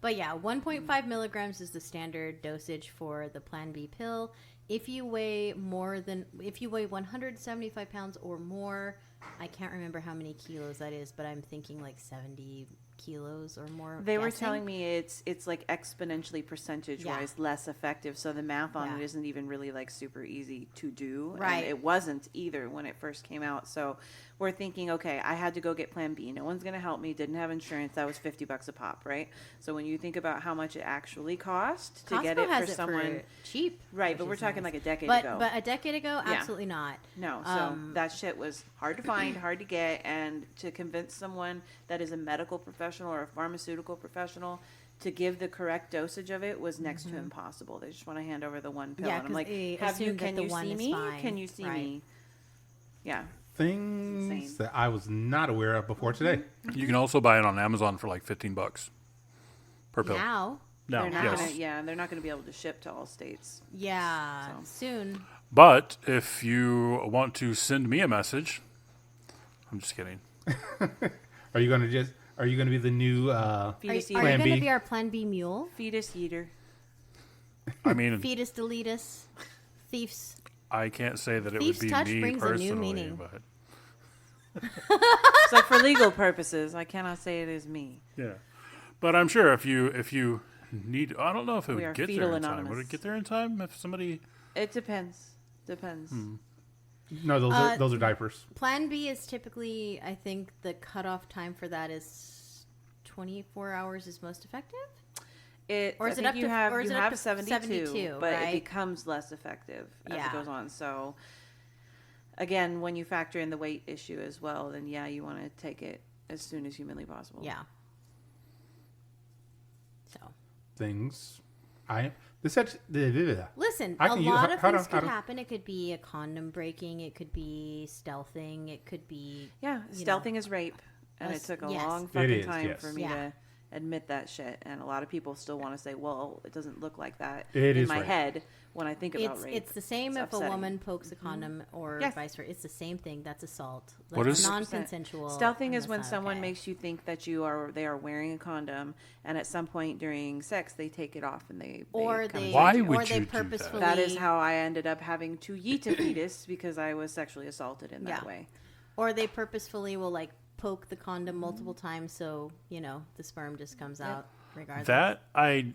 But yeah, 1.5 milligrams is the standard dosage for the Plan B pill. If you weigh 175 pounds or more, I can't remember how many kilos that is, but I'm thinking like 70 kilos or more. They were guessing. telling me it's like exponentially percentage-wise less effective, so the math on it isn't even really like super easy to do. Right. And it wasn't either when it first came out. So we're thinking, okay, I had to go get Plan B. No one's going to help me. Didn't have insurance. That was $50 a pop, right? So when you think about how much it actually cost to get it has for it someone, cheap, right? But which we're is talking nice. like a decade But ago. a decade ago, absolutely not. No, so that shit was hard to find, hard to get, and to convince someone that is a medical professional or a pharmaceutical professional to give the correct dosage of it was next to impossible. They just want to hand over the one pill. Yeah, and I'm 'cause like, they can assume that the you one see is me? fine. Can you see Right. me? Yeah. Things Insane. that I was not aware of before today. You can also buy it on Amazon for like $15 per pill. Now, Now, They're not yes. gonna, they're not going to be able to ship to all states. yeah, So. soon. But if you want to send me a message, I'm just kidding. Are you gonna be the new Fetus Are you eater. going to be our Plan B mule? Fetus eater. I mean, Fetus deletus. Thieves. I can't say that it Thieves' would be touch me brings a new personally, meaning. but It's like for legal purposes, I cannot say it is me. yeah. But I'm sure if you need, I don't know if it We are would get fetal there in time. anonymous. Would it get there in time if somebody? It depends. Depends. No, those are diapers. Plan B is typically, I think, the cutoff time for that is 24 hours is most effective. Or is it up to, you have 72, but right? it becomes less effective as Yeah. it goes on. So, again, when you factor in the weight issue as well, then yeah, you want to take it as soon as humanly possible. Yeah. So. Things. Listen, I a can use- lot of hold things on, could hold on. happen. It could be a condom breaking. It could be stealthing. It could be... Yeah, you stealthing know, is rape. And it took a yes. long It fucking is, time yes. for me Yeah. to admit that shit. And a lot of people still want to say, well, it doesn't look like that It in is my rape. head when I think about rape. It's the same It's if upsetting. a woman pokes a condom or Yes. vice versa. It's the same thing. That's assault. What That's is- non-consensual. Stealthing and is that's when not someone okay. makes you think that they are wearing a condom, and at some point during sex they take it off and they Or come they, Why inside you. would or they you do that? purposefully... That is how I ended up having to yeet a fetus because I was sexually assaulted in that Yeah. way. Or they purposefully will like poke the condom multiple times so, you know, the sperm just comes out regardless. That I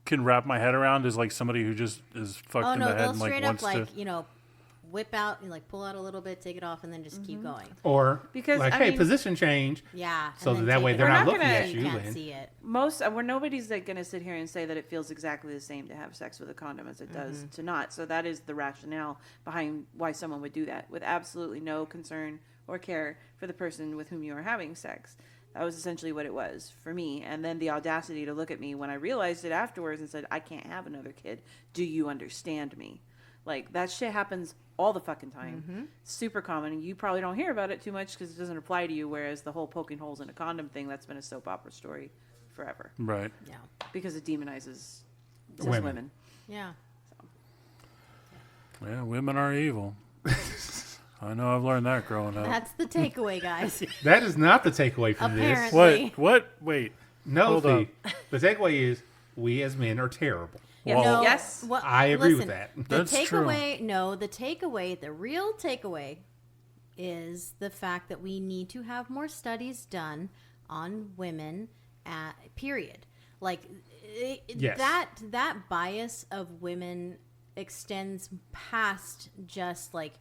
can wrap my head around is like somebody who just is fucked Oh in no, the head they'll and like straight up wants like, to. you know, whip out and like pull out a little bit, take it off, and then just keep going. Or Because, like, I hey, mean- position change. Yeah. So and then that take way it they're off not We're looking not at gonna- you. You can't and- see it. Where nobody's like going to sit here and say that it feels exactly the same to have sex with a condom as it does to not. So that is the rationale behind why someone would do that with absolutely no concern or care for the person with whom you are having sex. That was essentially what it was for me. And then the audacity to look at me when I realized it afterwards and said, I can't have another kid. Do you understand me? Like, that shit happens all the fucking time. Super common. And you probably don't hear about it too much because it doesn't apply to you. Whereas the whole poking holes in a condom thing, that's been a soap opera story forever. Right. Yeah. Because it demonizes cis Women. women. Yeah. Yeah, women are evil. I know. I've learned that growing up. That's the takeaway, guys. That is not the takeaway from this. Apparently. What? Wait. No, Hold the, up. the takeaway is we as men are terrible. Yeah, Well- yes. Well, I agree with listen, that. The That's true. takeaway, the real takeaway is the fact that we need to have more studies done on women, period. Like, Yes. that bias of women extends past just like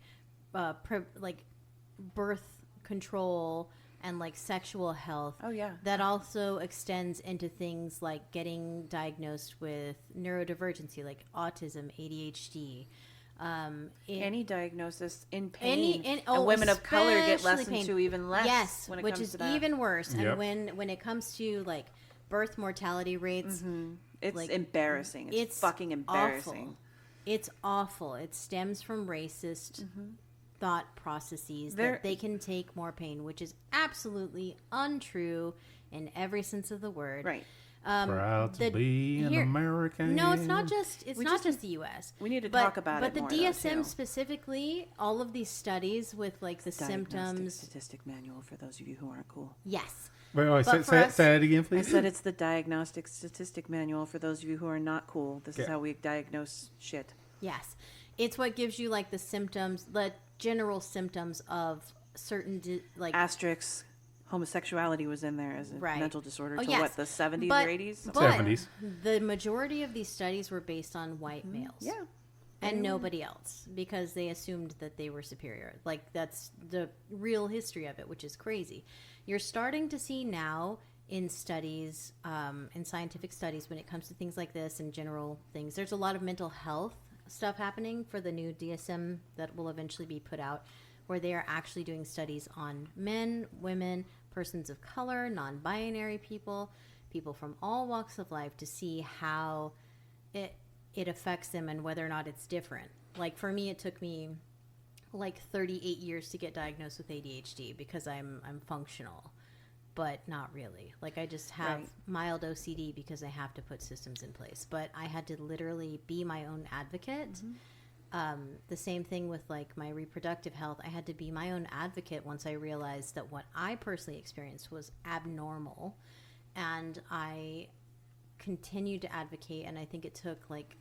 birth control and like sexual health. Oh, yeah. That also extends into things like getting diagnosed with neurodivergency, like autism, ADHD. Any diagnosis in pain, and women of color get especially lessened pain. to even less. Yes, when it which comes is to that. even worse. Yep. And when it comes to like birth mortality rates, It's like, embarrassing. It's fucking embarrassing. Awful. It's awful. It stems from racist thought processes that they can take more pain, which is absolutely untrue in every sense of the word. Right. Proud to be an American. No, it's not just the U.S. We need to But- talk about but it the more, though, DSM too. specifically, all of these studies with like the Diagnostic symptoms. statistic manual for those of you who aren't cool. Yes. Wait, But for say us- that again, I please. said it's the diagnostic statistic manual for those of you who are not cool. This is Yeah. how we diagnose shit. Yes. It's what gives you like the symptoms, the general symptoms of certain Asterisks. Homosexuality was in there as a Right. mental disorder Oh, to yes. what, the 70s But- or 80s? but 70s. the majority of these studies were based on white males. Yeah. And nobody else because they assumed that they were superior. Like that's the real history of it, which is crazy. You're starting to see now in studies, in scientific studies, when it comes to things like this and general things, there's a lot of mental health stuff happening for the new DSM that will eventually be put out, where they are actually doing studies on men, women, persons of color, non-binary people from all walks of life to see how it affects them and whether or not it's different. Like for me, it took me like 38 years to get diagnosed with ADHD because I'm functional, but not really. Like I just have mild OCD because I have to put systems in place. But I had to literally be my own advocate The same thing with like my reproductive health. I had to be my own advocate once I realized that what I personally experienced was abnormal, and I continued to advocate. And I think it took like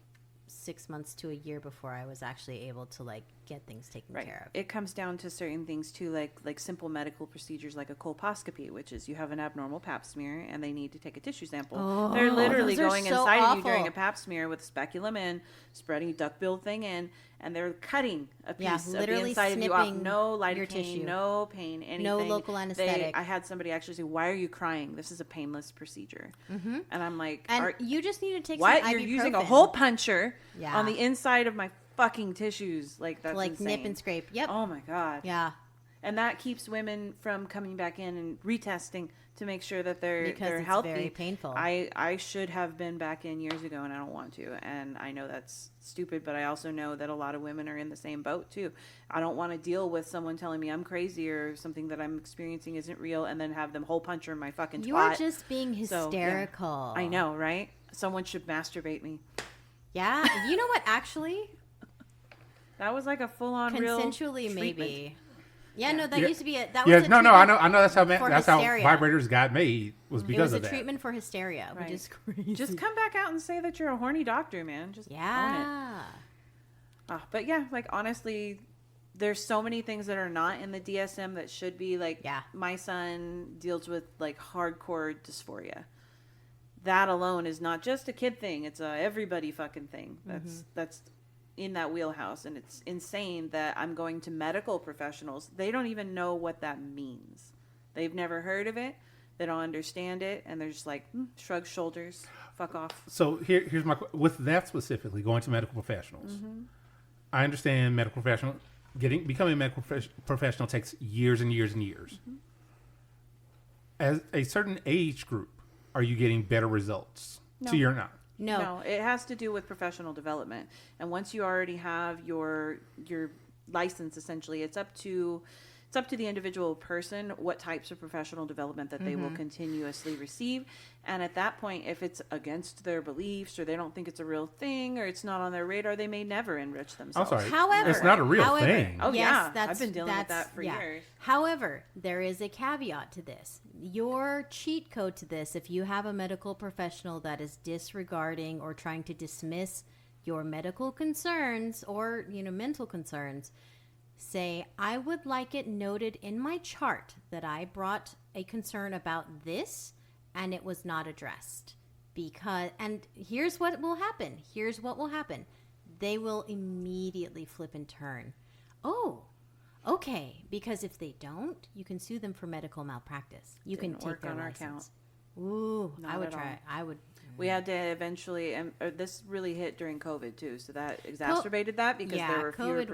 6 months to a year before I was actually able to like get things taken care of. It comes down to certain things too, like simple medical procedures like a colposcopy, which is you have an abnormal pap smear and they need to take a tissue sample. Oh, they're literally those are going so inside awful. of you during a pap smear with a speculum in, spreading a duck-billed thing in, and they're cutting a piece of the inside of you off. No lidocaine, no pain, anything. No local anesthetic. I had somebody actually say, "Why are you crying? This is a painless procedure." Mm-hmm. And I'm like, and you just need to take what? some You're ibuprofen. using a hole puncher Yeah. on the inside of my fucking tissues. Like, that's like insane. nip and scrape. Yep. Oh my God. Yeah. And that keeps women from coming back in and retesting to make sure that they're Because it's healthy. very painful. I should have been back in years ago, and I don't want to. And I know that's stupid, but I also know that a lot of women are in the same boat too. I don't want to deal with someone telling me I'm crazy or something that I'm experiencing isn't real, and then have them hole puncher my fucking twat. You're just being hysterical. So, yeah. I know, right? Someone should masturbate me. Yeah. You know what? Actually, that was like a full-on real consensually, treatment. maybe. Yeah, no, that used to be that Yeah, was a no, treatment I know that's how for that's how hysteria. vibrators got made was It because was a of that. treatment for hysteria, which is crazy. Just come back out and say that you're a horny doctor, man. Just own it. Yeah. But yeah, like honestly, there's so many things that are not in the DSM that should be. Like, my son deals with like hardcore dysphoria. That alone is not just a kid thing; it's a everybody fucking thing. That's in that wheelhouse, and it's insane that I'm going to medical professionals. They don't even know what that means. They've never heard of it. They don't understand it, and they're just like shrug shoulders, fuck off. So here's my with that specifically going to medical professionals. Mm-hmm. I understand medical professional becoming a medical professional takes years and years and years. Mm-hmm. As a certain age group, are you getting better results? No. So you're not. No, it has to do with professional development. And once you already have your license, essentially, it's up to the individual person what types of professional development that they will continuously receive. And at that point, if it's against their beliefs or they don't think it's a real thing or it's not on their radar, they may never enrich themselves. I'm sorry. However, it's not a real thing. Oh, yes, yeah. I've been dealing with that for years. However, there is a caveat to this. Your cheat code to this, if you have a medical professional that is disregarding or trying to dismiss your medical concerns or, mental concerns, say, I would like it noted in my chart that I brought a concern about this and it was not addressed. And here's what will happen. They will immediately flip and turn. Oh, okay. Because if they don't, you can sue them for medical malpractice. You can take their license. Ooh, I would try. We had to eventually, and this really hit during COVID too, so that exacerbated that because there were fewer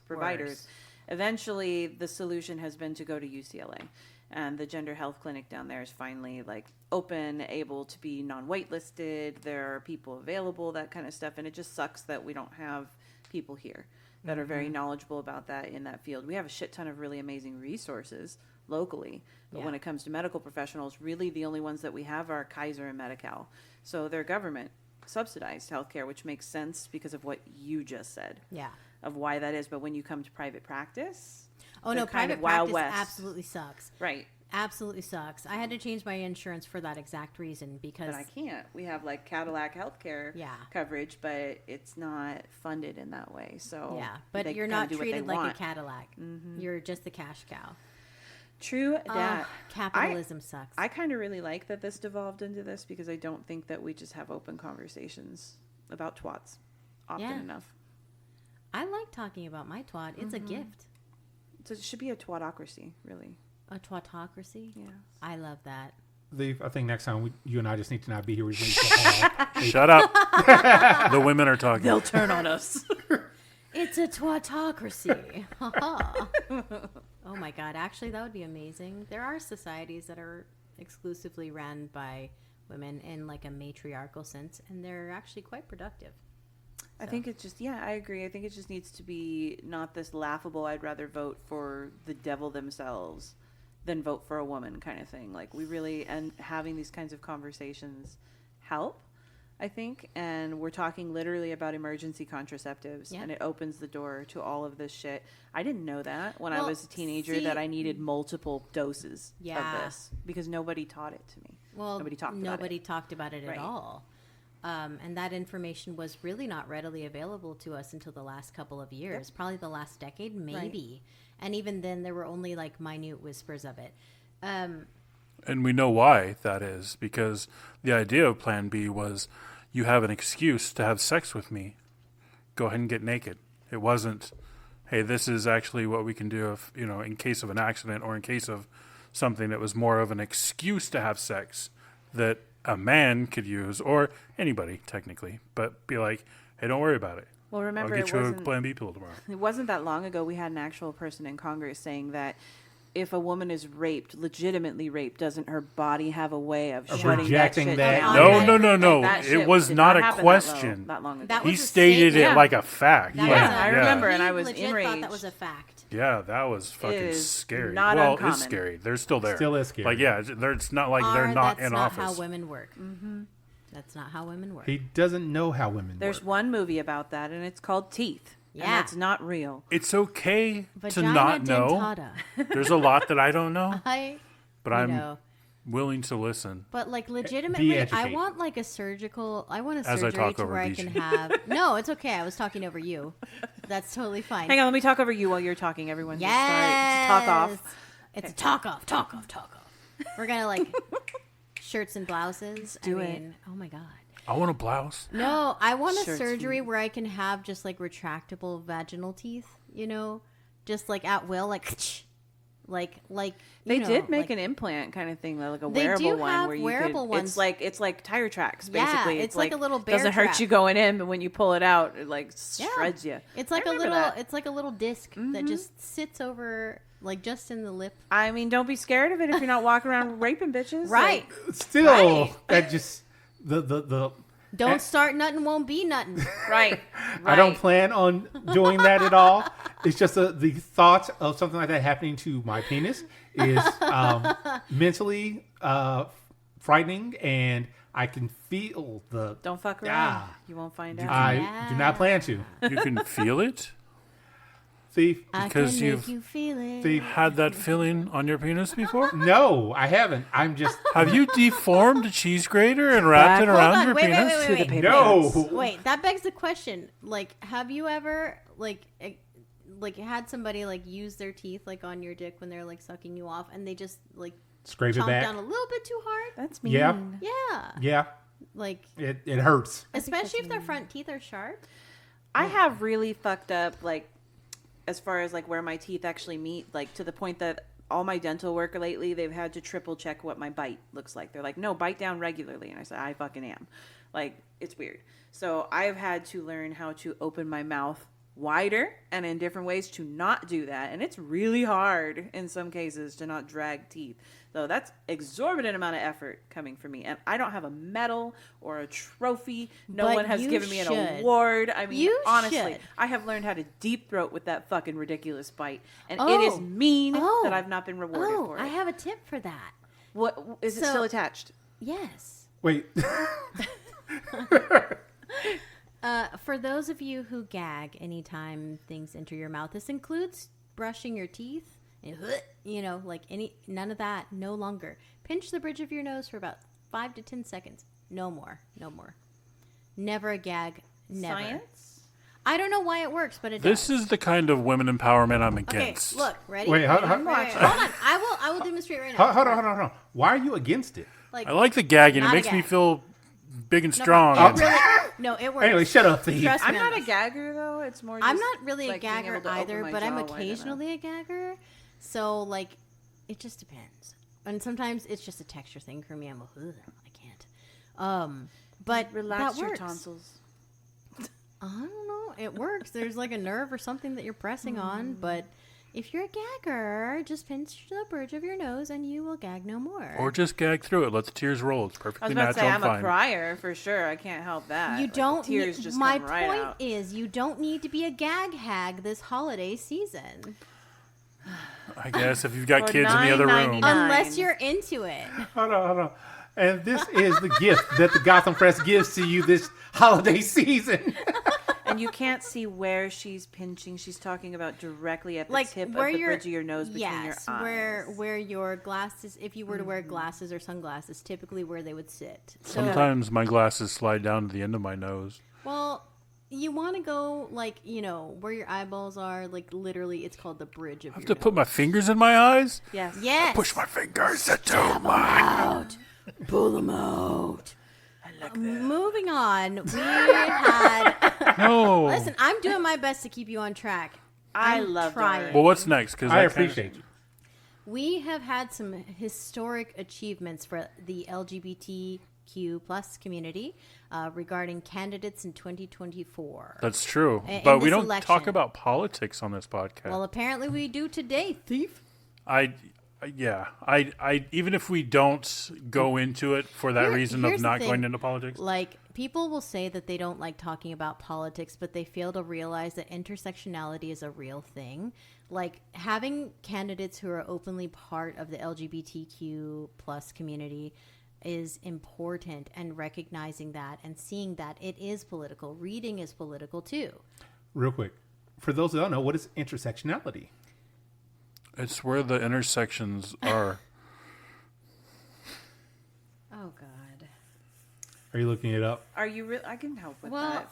providers. Worse. Eventually, the solution has been to go to UCLA, and the gender health clinic down there is finally like open, able to be non-waitlisted. There are people available, that kind of stuff, and it just sucks that we don't have people here that are very knowledgeable about that in that field. We have a shit ton of really amazing resources locally, but when it comes to medical professionals, really the only ones that we have are Kaiser and Medi-Cal. So they're government subsidized healthcare, which makes sense because of what you just said. Yeah. Of why that is. But when you come to private practice, oh no, private practice absolutely sucks. Right. Absolutely sucks. I had to change my insurance for that exact reason because... But I can't. We have like Cadillac healthcare coverage, but it's not funded in that way. So yeah, but you're not treated like a Cadillac. Mm-hmm. You're just the cash cow. True that. Capitalism sucks. I kind of really like that this devolved into this because I don't think that we just have open conversations about twats often enough. I like talking about my twat. It's a gift. So it should be a twatocracy, really. A twatocracy? Yeah. I love that. I think next time you and I just need to not be here. Shut up. The women are talking. They'll turn on us. It's a twatocracy. Oh my God. Actually, that would be amazing. There are societies that are exclusively run by women in like a matriarchal sense, and they're actually quite productive. I think it's just, I agree. I think it just needs to be not this laughable, I'd rather vote for the devil themselves than vote for a woman kind of thing. Like we really, and having these kinds of conversations help. I think, and we're talking literally about emergency contraceptives, and it opens the door to all of this shit. I didn't know that when I was a teenager that I needed multiple doses of this because nobody taught it to me. Well, nobody talked about it at all. And that information was really not readily available to us until the last couple of years, probably the last decade, maybe. Right. And even then, there were only like minute whispers of it. And we know why that is, because the idea of Plan B was you have an excuse to have sex with me. Go ahead and get naked. It wasn't, hey, this is actually what we can do if, in case of an accident or in case of something that was more of an excuse to have sex that a man could use, or anybody technically, but be like, hey, don't worry about it. Well, remember, I'll get you a Plan B pill tomorrow. It wasn't that long ago we had an actual person in Congress saying that if a woman is raped, legitimately raped, doesn't her body have a way of shutting rejecting that? No. It was not a question. That long ago. He stated it like a fact. I remember, and I was enraged. Thought that was a fact. Yeah, that was fucking scary. Uncommon. It's scary. They're still there. Still is scary. Like, it's not like they're not in office. That's not how women work. Mm-hmm. That's not how women work. He doesn't know how women work. There's one movie about that, and it's called Teeth. Yeah. And it's not real. It's okay Vagina to not dentata. know. There's a lot that I don't know. But I'm willing to listen. But like legitimately, I want like a surgery to where I can have. No, it's okay. I was talking over you. That's totally fine. Hang on, let me talk over you while you're talking. Everyone, just start to talk off. It's a talk off. We're gonna like shirts and blouses. Do it. Oh my god. I want a blouse. No, I want a surgery where I can have just like retractable vaginal teeth. Just like at will, like. They did make an implant kind of thing, like a wearable one, where you ones. It's like tire tracks, basically. Yeah, it's like a little bear doesn't trap. hurt you going in, but when you pull it out, it like shreds you. It's like a little disc that just sits over, like just in the lip. I mean, don't be scared of it if you're not walking around raping bitches, right? That just the. Don't start nothing, won't be nothing. Right. I don't plan on doing that at all. It's just the thought of something like that happening to my penis is mentally frightening, and I can feel the... Don't fuck around. You won't find out. I do not plan to. You can feel it? Thief. Because you've had that feeling on your penis before? No, I haven't. I'm just... Have you deformed a cheese grater and wrapped it around your penis? Wait. No. Wait, that begs the question. Like, have you ever, like had somebody, like, use their teeth, like, on your dick when they're, like, sucking you off, and they just, like... Scrape it back? down a little bit too hard? That's mean. Yeah. Like... It hurts. Especially if their front teeth are sharp. I have really fucked up, like... as far as like where my teeth actually meet, like to the point that all my dental work lately, they've had to triple check what my bite looks like. They're like, no, bite down regularly. And I said, I fucking am. Like, it's weird. So I've had to learn how to open my mouth wider and in different ways to not do that. And it's really hard in some cases to not drag teeth. So that's exorbitant amount of effort coming from me. And I don't have a medal or a trophy. No one has given me an award. I mean, honestly, I have learned how to deep throat with that fucking ridiculous bite. And it is mean that I've not been rewarded for it. I have a tip for that. What is it still attached? Yes. Wait. For those of you who gag anytime things enter your mouth, this includes brushing your teeth. None of that, no longer. Pinch the bridge of your nose for about 5 to 10 seconds. No more. Never a gag. Never. Science? I don't know why it works, but it does. This is the kind of women empowerment I'm against. Okay, look, ready? Wait, hold on. I will demonstrate right now. Hold on. Why are you against it? I like the gagging. It makes me feel big and strong. No, it works. Anyway, shut up, Thief. I'm not a gagger, though. It's more just, I'm not really a gagger either, but I'm jaw occasionally a gagger. So, like, it just depends. And sometimes it's just a texture thing for me. I'm like, I can't. But relax that your works. tonsils. I don't know. It works. There's like a nerve or something that you're pressing on. But if you're a gagger, just pinch the bridge of your nose and you will gag no more. Or just gag through it. Let the tears roll. It's perfectly natural. I was about to say, I'm a crier for sure. I can't help that. You don't. Tears just my come right point out. is, you don't need to be a gag hag this holiday season. I guess if you've got kids in the other room. Unless you're into it. Hold on. And this is the gift that the Gotham Press gives to you this holiday season. And you can't see where she's pinching. She's talking about directly at the tip of the bridge of your nose between your eyes. Where your glasses, if you were to wear glasses or sunglasses, typically where they would sit. So, sometimes my glasses slide down to the end of my nose. Well, you want to go, where your eyeballs are, literally, it's called the bridge of your nose. I have to put my fingers in my eyes? Yes. I push my fingers into my... Pull them out. Moving on, we had... No. Listen, I'm doing my best to keep you on track. I love trying. Well, what's next? Because I appreciate you. We have had some historic achievements for the LGBTQ plus community regarding candidates in 2024. That's true. In But we this don't election. talk about politics on this podcast. Well, apparently we do today, thief. I even if we don't go into it for that reason of not going into politics. People will say that they don't like talking about politics, but they fail to realize that intersectionality is a real thing. Having candidates who are openly part of the LGBTQ plus community is important, and recognizing that and seeing that it is political. Reading is political too. Real quick, for those who don't know, what is intersectionality? It's where the intersections are. Oh, God. Are you looking it up? Are you real? I can help with well, that.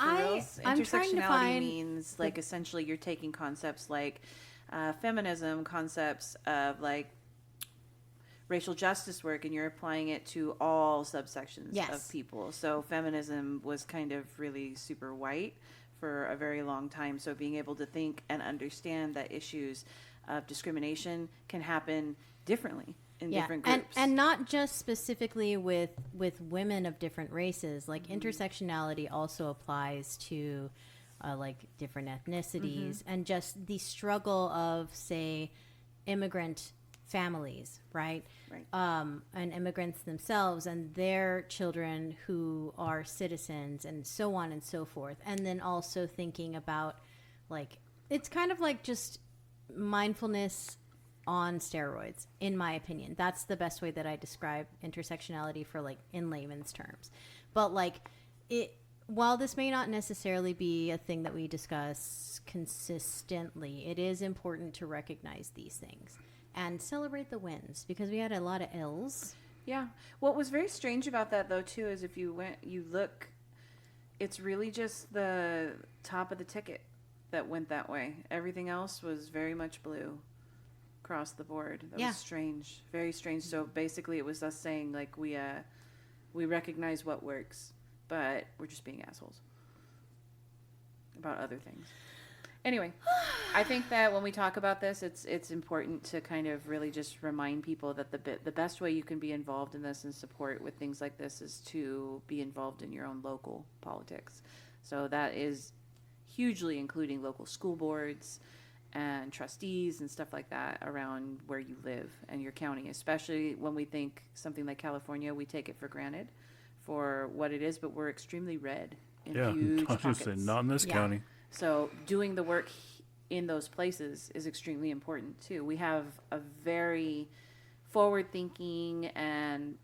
I'm trying to find... means, essentially you're taking concepts like feminism, concepts of, racial justice work, and you're applying it to all subsections of people. So feminism was kind of really super white for a very long time. So being able to think and understand that issues of discrimination can happen differently in different groups. And not just specifically with women of different races. Intersectionality also applies to different ethnicities and just the struggle of, say, immigrant families, right? And immigrants themselves and their children who are citizens and so on and so forth. And then also thinking about, it's kind of just mindfulness on steroids, in my opinion. That's the best way that I describe intersectionality for in layman's terms. But while this may not necessarily be a thing that we discuss consistently, it is important to recognize these things and celebrate the wins, because we had a lot of L's. Yeah. What was very strange about that, though, too, is if you look, it's really just the top of the ticket that went that way. Everything else was very much blue across the board. That was strange. Very strange. So basically it was us saying we recognize what works, but we're just being assholes about other things. Anyway, I think that when we talk about this, it's important to kind of really just remind people that the best way you can be involved in this and support with things like this is to be involved in your own local politics. So that is hugely including local school boards and trustees and stuff like that around where you live and your county, especially when we think something like California, we take it for granted for what it is, but we're extremely red in huge pockets. Not in this county. So doing the work in those places is extremely important too. We have a very forward-thinking and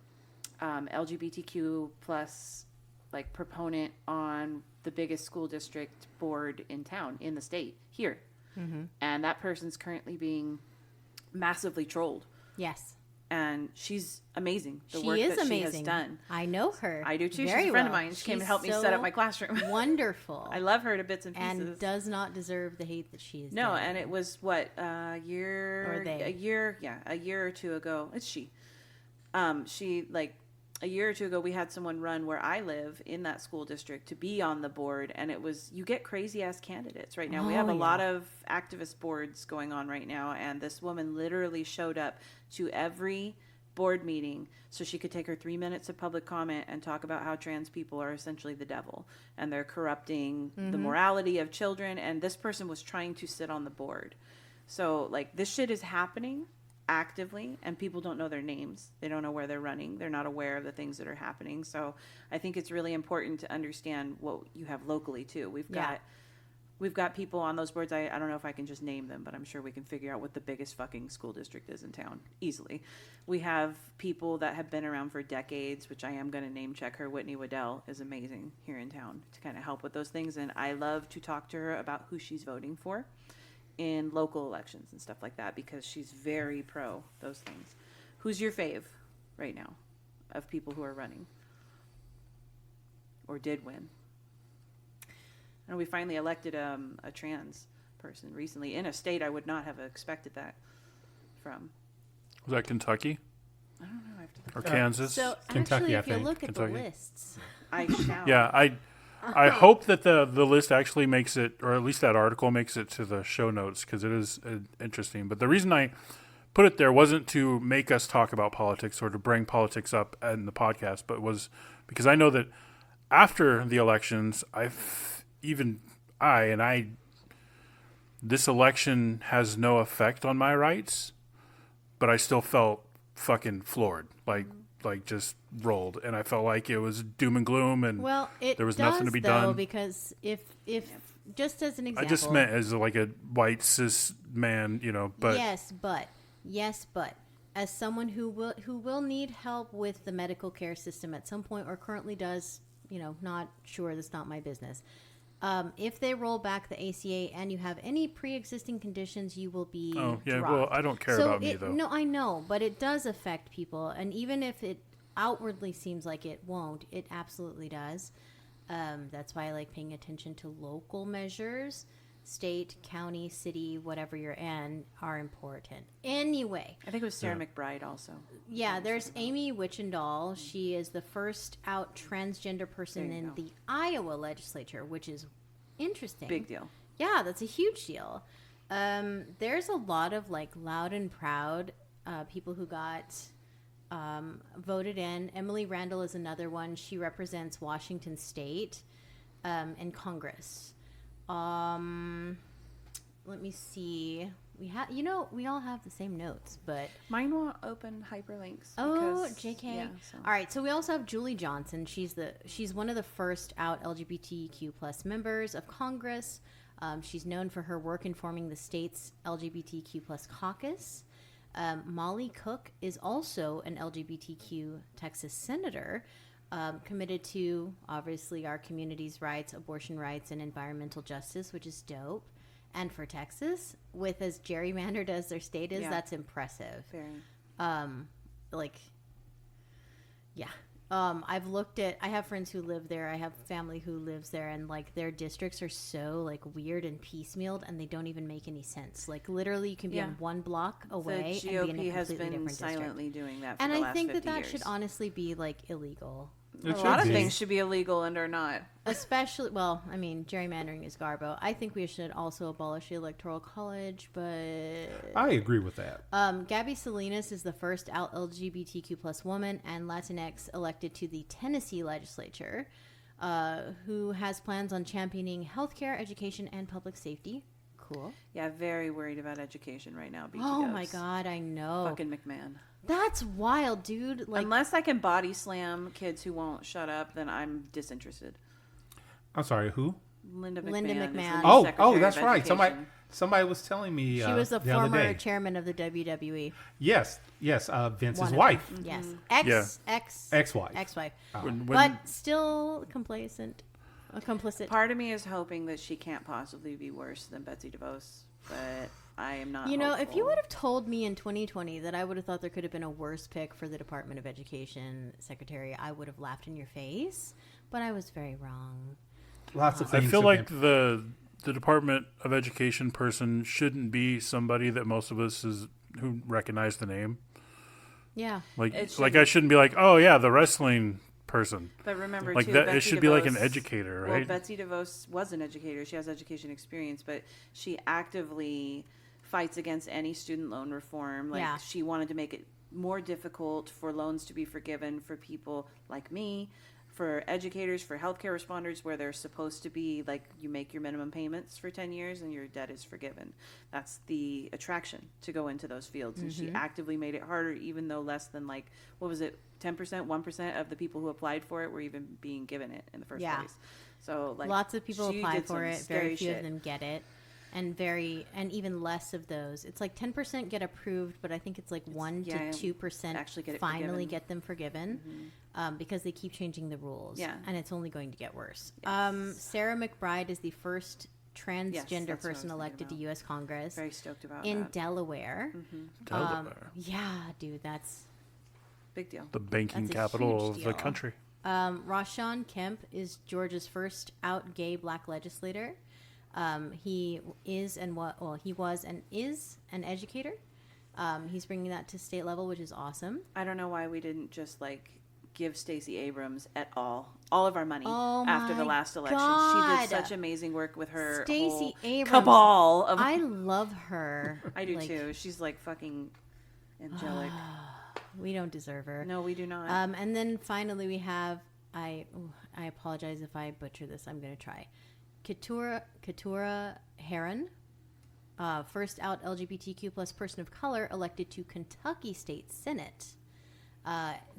LGBTQ plus proponent on the biggest school district board in town, in the state, here. Mm-hmm. And that person's currently being massively trolled. Yes. And she's amazing. The work that she has done. I know her. I do too. She's a friend of mine. She came to help me set up my classroom. Wonderful. I love her to bits and pieces. And does not deserve the hate that she is. No, and it was a year or two ago. It's she. A year or two ago, we had someone run where I live in that school district to be on the board, and you get crazy ass candidates right now. We have a lot of activist boards going on right now, and this woman literally showed up to every board meeting so she could take her 3 minutes of public comment and talk about how trans people are essentially the devil and they're corrupting the morality of children, and this person was trying to sit on the board. So this shit is happening actively, and people don't know their names. They don't know where they're running. They're not aware of the things that are happening. So I think it's really important to understand what you have locally too. We've got We've got people on those boards. I don't know if I can just name them, but I'm sure we can figure out what the biggest fucking school district is in town easily. We have people that have been around for decades, which I am going to name check her. Whitney Waddell is amazing here in town to kind of help with those things. And I love to talk to her about who she's voting for in local elections and stuff like that, because she's very pro those things. Who's your fave right now of people who are running or did win? I know we finally elected a trans person recently in a state I would not have expected that from. Was that Kentucky? I don't know. I have to look or Kansas? So Kentucky, actually, if you look at Kentucky. the lists, I shall. Yeah, I hope that the list actually makes it, or at least that article makes it to the show notes, because it is interesting. But the reason I put it there wasn't to make us talk about politics or to bring politics up in the podcast, but was because I know that after the elections, this election has no effect on my rights, but I still felt fucking floored, like just rolled, and I felt like it was doom and gloom, and there was nothing to be done. Because if just as an example, I just meant as like a white cis man, but yes, but as someone who will need help with the medical care system at some point, or currently does, not sure, that's not my business. If they roll back the ACA and you have any pre-existing conditions, you will be dropped. Well, I don't care about me, though. No, I know, but it does affect people. And even if it outwardly seems like it won't, it absolutely does. That's why I like paying attention to local measures. State, county, city, whatever you're in, are important. Anyway. I think it was Sarah McBride also. Yeah, there's Amy Wichendall. She is the first out transgender person in the Iowa legislature, which is interesting. Big deal. Yeah, that's a huge deal. There's a lot of loud and proud people who got voted in. Emily Randall is another one. She represents Washington State in Congress. Let me see. We all have the same notes, but mine won't open hyperlinks. Oh, JK. Yeah, so. All right. So we also have Julie Johnson. She's one of the first out LGBTQ plus members of Congress. She's known for her work in forming the state's LGBTQ plus caucus. Molly Cook is also an LGBTQ Texas senator. Committed to, obviously, our community's rights, abortion rights, and environmental justice, which is dope. And for Texas, with as gerrymandered as their state is, that's impressive. Very. I've looked at, I have friends who live there. I have family who lives there, and their districts are so weird and piecemealed, and they don't even make any sense. Literally, you can be on one block away the GOP and be in a completely different silently district. doing that for and the I last think 50 that years. should honestly be illegal. A lot of things should be illegal and are not. Especially, gerrymandering is garbo. I think we should also abolish the Electoral College, but I agree with that. Gabby Salinas is the first out LGBTQ plus woman and Latinx elected to the Tennessee legislature, who has plans on championing healthcare, education, and public safety. Cool. Yeah, very worried about education right now. Oh my God, I know. Fucking McMahon. That's wild, dude. Unless I can body slam kids who won't shut up, then I'm disinterested. I'm sorry, who? Linda McMahon. Oh, that's right. Somebody was telling me she was the former former chairman of the WWE. Yes, Vince's wife. Yes, ex-wife. But still complicit. Part of me is hoping that she can't possibly be worse than Betsy DeVos, but I am not hopeful. If you would have told me in 2020 that I would have thought there could have been a worse pick for the Department of Education secretary, I would have laughed in your face, but I was very wrong. Lots of things. I feel like the Department of Education person shouldn't be somebody that most of us who recognize the name. Yeah. I shouldn't be like, oh yeah, the wrestling person. But remember, too, that, it should be like an educator, right? Well, Betsy DeVos was an educator. She has education experience, but she actively fights against any student loan reform. She wanted to make it more difficult for loans to be forgiven for people like me, for educators, for healthcare responders, where they're supposed to be you make your minimum payments for 10 years and your debt is forgiven. That's the attraction to go into those fields. And she actively made it harder, even though less than 10%, 1% of the people who applied for it were even being given it in the first place. So like lots of people apply for it. Very few of them get it. And even less of those. It's like 10% get approved, but I think it's like 1 to 2% actually finally get them forgiven because they keep changing the rules. Yeah. And it's only going to get worse. Yes. Sarah McBride is the first transgender person elected to U.S. Congress. Very stoked about in that. Delaware. Delaware. Yeah, dude, that's big deal. The banking capital of the country. Rashawn Kemp is Georgia's first out gay black legislator. He is he was and is an educator. He's bringing that to state level, which is awesome. I don't know why we didn't just like give Stacey Abrams all of our money after the last election. God. She did such amazing work with her Stacey Abrams cabal of. I love her. I do too. She's like fucking angelic. We don't deserve her. No, we do not. And then finally we have I apologize if I butcher this. I'm going to try. Keturah Heron, first out LGBTQ plus person of color elected to Kentucky State Senate.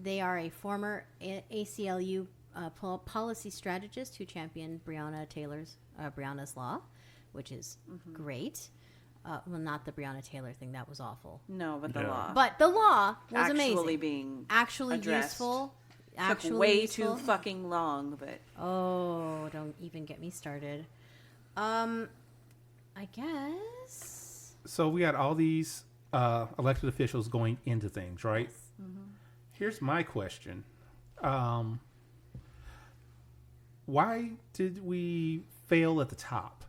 They are a former ACLU policy strategist who championed Breonna's law, which is great. Well, not the Breonna Taylor thing. That was awful. No, but the law. But the law was actually amazing. Being actually addressed. Useful. Took way too fucking long, but don't even get me started. I guess. So we got all these elected officials going into things, right? Yes. Mm-hmm. Here's my question: why did we fail at the top?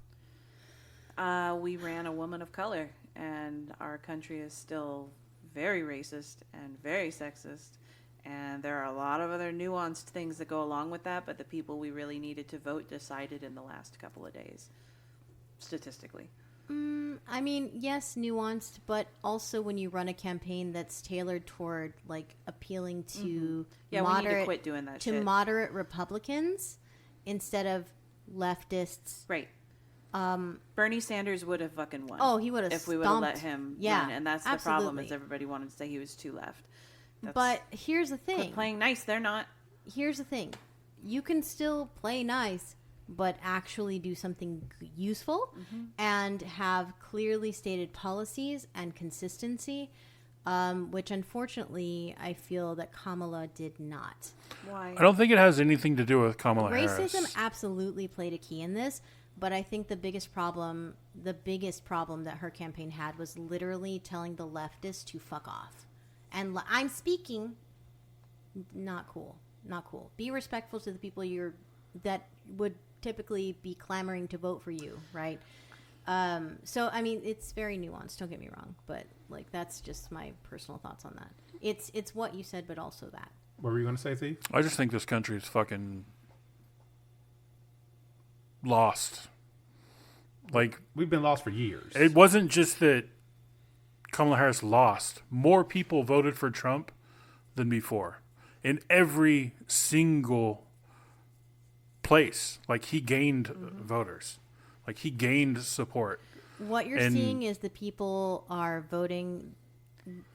We ran a woman of color, and our country is still very racist and very sexist. And there are a lot of other nuanced things that go along with that, but the people we really needed to vote decided in the last couple of days, statistically. I mean, yes, nuanced, but also when you run a campaign that's tailored toward like appealing to we need to quit doing that shit. Moderate Republicans instead of leftists. Right. Bernie Sanders would have fucking won. Oh, he would have if we would have let him run. And that's the problem is everybody wanted to say he was too left. But here's the thing. Quit playing nice, they're not. Here's the thing. You can still play nice, but actually do something useful and have clearly stated policies and consistency, which unfortunately I feel that Kamala did not. Why? I don't think it has anything to do with Kamala Harris. Racism absolutely played a key in this, but I think the biggest problem that her campaign had was literally telling the leftists to fuck off. And I'm speaking, not cool. Be respectful to the people that would typically be clamoring to vote for you, right? So, I mean, it's very nuanced, don't get me wrong. But, like, that's just my personal thoughts on that. It's what you said, but also that. What were you going to say, Steve? I just think this country is fucking lost. Like, we've been lost for years. It wasn't just that Kamala Harris lost. More people voted for Trump than before. In every single place. Like, he gained voters. Like, he gained support. What you're seeing is the people are voting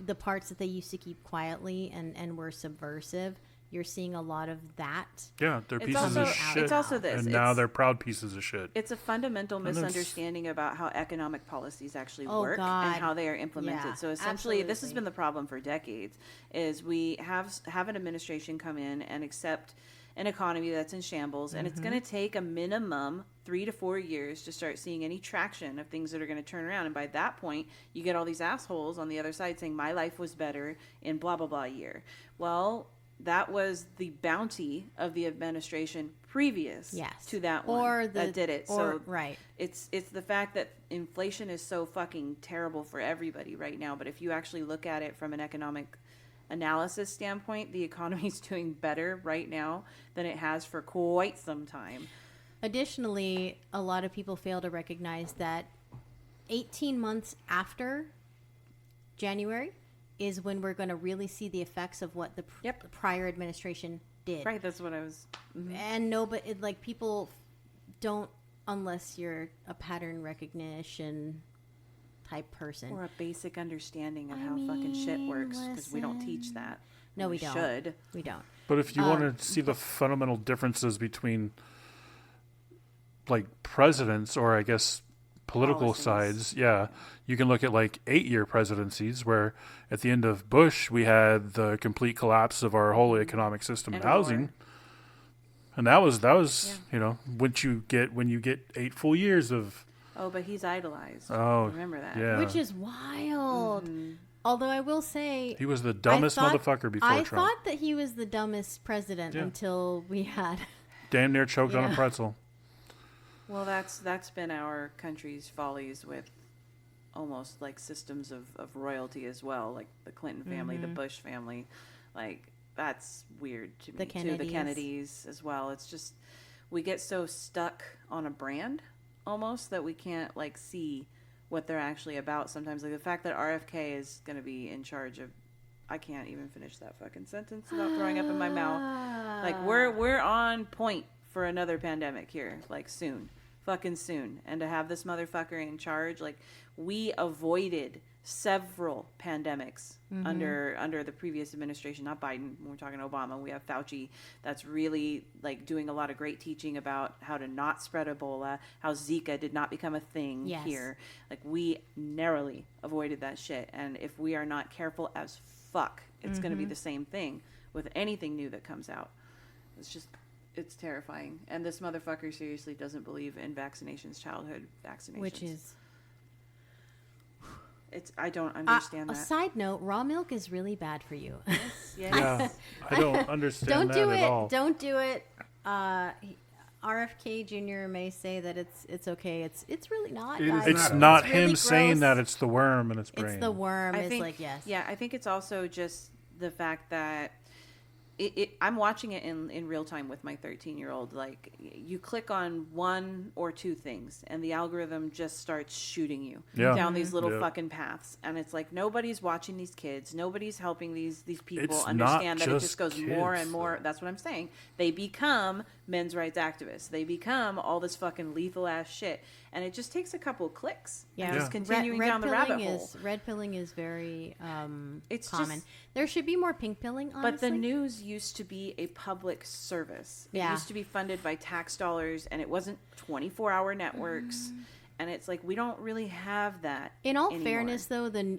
the parts that they used to keep quietly and were subversive. You're seeing a lot of that. Yeah, they're pieces of shit. It's also this. And now they're proud pieces of shit. It's a fundamental misunderstanding about how economic policies actually work and how they are implemented. Yeah, so essentially, this has been the problem for decades, is we have an administration come in and accept an economy that's in shambles, and it's going to take a minimum 3 to 4 years to start seeing any traction of things that are going to turn around. And by that point, you get all these assholes on the other side saying, my life was better in blah, blah, blah year. Well, that was the bounty of the administration previous to that one that did it. It's the fact that inflation is so fucking terrible for everybody right now. But if you actually look at it from an economic analysis standpoint, the economy is doing better right now than it has for quite some time. Additionally, a lot of people fail to recognize that 18 months after January is when we're going to really see the effects of what the prior administration did. Right, that's what I was... And people don't, unless you're a pattern recognition type person. Or a basic understanding of how fucking shit works, because we don't teach that. No, we don't. Should. We don't. But if you want to see the fundamental differences between like presidents, or I guess political sides, you can look at like 8-year presidencies where at the end of Bush we had the complete collapse of our whole economic system and housing war. And that was when you get 8 full years of but he's idolized. Remember that. Yeah. Which is wild. Mm-hmm. Although I will say he was the dumbest motherfucker before Trump. I thought that he was the dumbest president until we had damn near choked on a pretzel. Well, that's been our country's follies with almost like systems of royalty as well, like the Clinton family, the Bush family. Like, that's weird to me too. The Kennedys as well. It's just, we get so stuck on a brand almost that we can't like see what they're actually about sometimes. Like the fact that RFK is going to be in charge of, I can't even finish that fucking sentence without throwing up in my mouth. Like, we're on point for another pandemic here, like soon. Fucking soon. And to have this motherfucker in charge, like, we avoided several pandemics under the previous administration, not Biden. When we're talking Obama, we have Fauci that's really like doing a lot of great teaching about how to not spread Ebola, how Zika did not become a thing here. Like, we narrowly avoided that shit. And if we are not careful as fuck, it's going to be the same thing with anything new that comes out. It's terrifying. And this motherfucker seriously doesn't believe in vaccinations, childhood vaccinations. Which is... I don't understand that. A side note, raw milk is really bad for you. Yes. Yeah, I don't understand that at all. Don't do it. RFK Jr. may say that it's okay. It's really not. It's not him really saying that. It's the worm in his brain. It's the worm. Yes. Yeah, I think it's also just the fact that I'm watching it in real time with my 13-year-old. Like, you click on one or two things, and the algorithm just starts shooting you down these little fucking paths. And it's like, nobody's watching these kids. Nobody's helping these people understand that it just goes more and more. That's what I'm saying. They become men's rights activists. They become all this fucking lethal ass shit. And it just takes a couple of clicks. Yeah. Just continuing down the rabbit hole. Red pilling is very it's common. Just, there should be more pink pilling, honestly. But the news used to be a public service. It used to be funded by tax dollars, and it wasn't 24-hour networks. And it's like, we don't really have that in all anymore. Fairness, though, the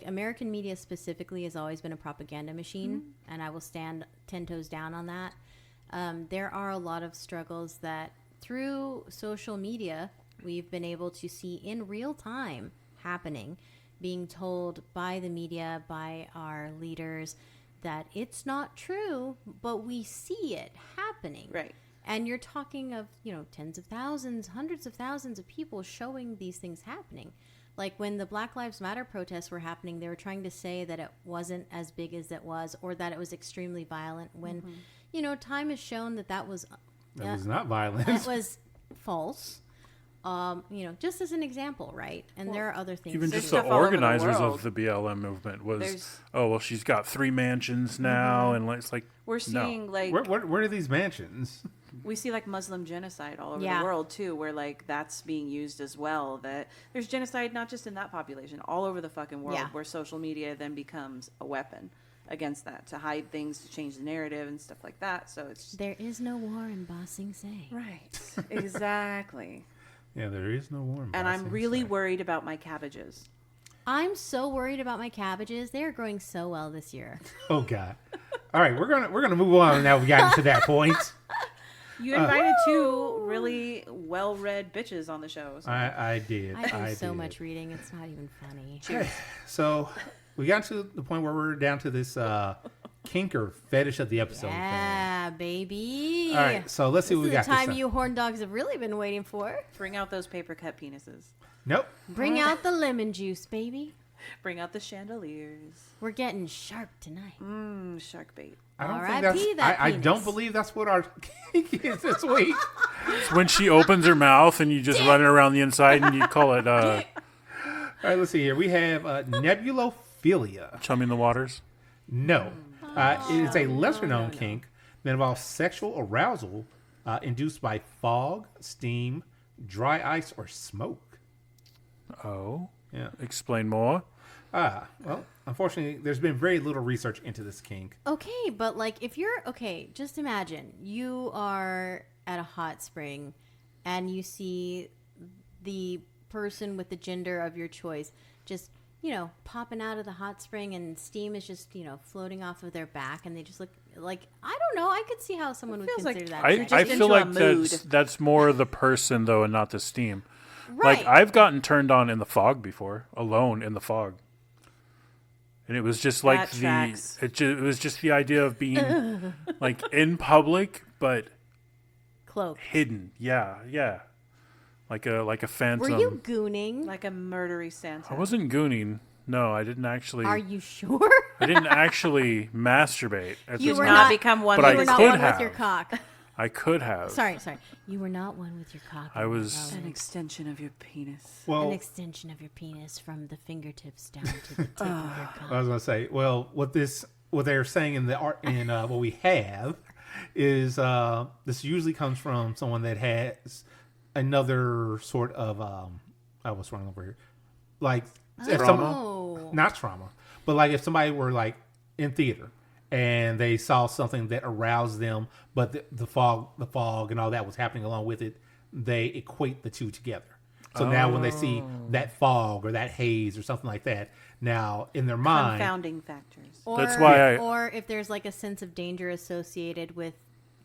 American media specifically has always been a propaganda machine, and I will stand 10 toes down on that. There are a lot of struggles that through social media we've been able to see in real time happening, being told by the media, by our leaders, that it's not true, but we see it happening. Right. And you're talking of, tens of thousands, hundreds of thousands of people showing these things happening. Like when the Black Lives Matter protests were happening, they were trying to say that it wasn't as big as it was, or that it was extremely violent, when, time has shown that was... That was not violent. It was false. Just as an example, right? And there are other things. Even just the organizers of the BLM movement was, she's got 3 mansions now, and it's like we're seeing where are these mansions? We see like Muslim genocide all over the world too, where like that's being used as well. That there's genocide not just in that population, all over the fucking world, where social media then becomes a weapon against that, to hide things, to change the narrative and stuff like that. So it's there is no war in Ba Sing Se. Right. Exactly. Yeah, there is no war in Ba And I'm Sing really Se. worried about my cabbages. I'm so worried about my cabbages. They are growing so well this year. Oh God. All right, we're gonna move on now. We got to that point. You invited 2 really well-read bitches on the show. So. I did. I do so much reading. It's not even funny. Cheers. So we got to the point where we're down to this kink or fetish of the episode. Yeah, baby. All right, so let's see what we got. This is the time you horn dogs have really been waiting for. Bring out those paper cut penises. Nope. Bring out the lemon juice, baby. Bring out the chandeliers. We're getting sharp tonight. Shark bait. I don't believe that's what our kink is this week. It's when she opens her mouth and you just run it around the inside and you call it... All right, let's see here. We have nebulophilia. Chumming the waters? No. It is a lesser-known kink that involves sexual arousal induced by fog, steam, dry ice, or smoke. Oh. Yeah. Explain more. Well, unfortunately, there's been very little research into this kink. Okay, but like if you're... Okay, just imagine. You are at a hot spring and you see the person with the gender of your choice just, popping out of the hot spring, and steam is just, floating off of their back, and they just look like, I don't know. I could see how someone would consider that. I feel like that's more the person, though, and not the steam. Right. Like, I've gotten turned on in the fog before, alone in the fog. And it was just like it was just the idea of being like in public, but cloaked, hidden. Yeah. Like a phantom. Were you gooning? Like a murdery Santa. I wasn't gooning. No, I didn't actually. Are you sure? I didn't actually masturbate. You were not become one. But you were not one with your cock. I could have. Sorry. You were not one with your cock. I was an extension of your penis. An extension of your penis from the fingertips down to the tip of your cock. I was going to say, well, what they're saying in the art in what we have is this usually comes from someone that has another sort of what's wrong over here? Like if someone, not trauma, but like if somebody were like in theater and they saw something that aroused them, but the fog and all that was happening along with it, they equate the two together. So now when they see that fog or that haze or something like that, now in their mind, confounding factors. That's why or if there's like a sense of danger associated with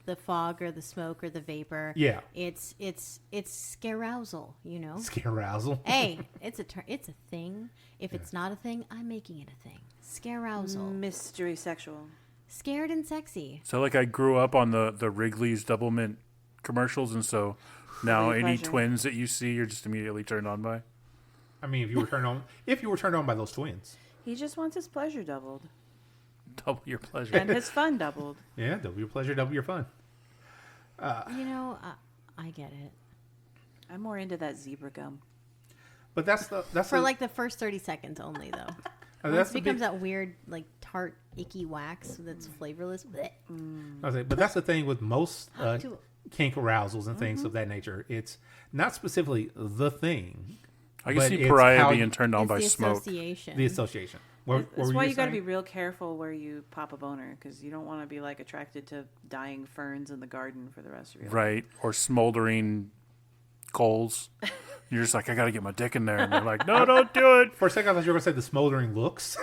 the fog or the smoke or the vapor, it's scarousal, Scarousal. Hey, it's a thing. If it's not a thing, I'm making it a thing. Scarousal. Mystery sexual. Scared and sexy. So like I grew up on the Wrigley's Double Mint commercials, and so now any twins that you see, you're just immediately turned on by. I mean, if you were turned on by those twins, he just wants his pleasure doubled. Double your pleasure. And his fun doubled. Yeah, double your pleasure, double your fun. I get it. I'm more into that zebra gum. But that's for like the first 30 seconds only, though. Once it becomes that weird, like tart, icky wax that's flavorless. But that's the thing with most kink arousals and things of that nature. It's not specifically the thing. I can see Pariah being turned on by smoke. The association. That's why you got to be real careful where you pop a boner, because you don't want to be like attracted to dying ferns in the garden for the rest of your life. Right, or smoldering coals. You're just like, I got to get my dick in there, and they're like, no, don't do it. For a second, I thought you were going to say the smoldering looks.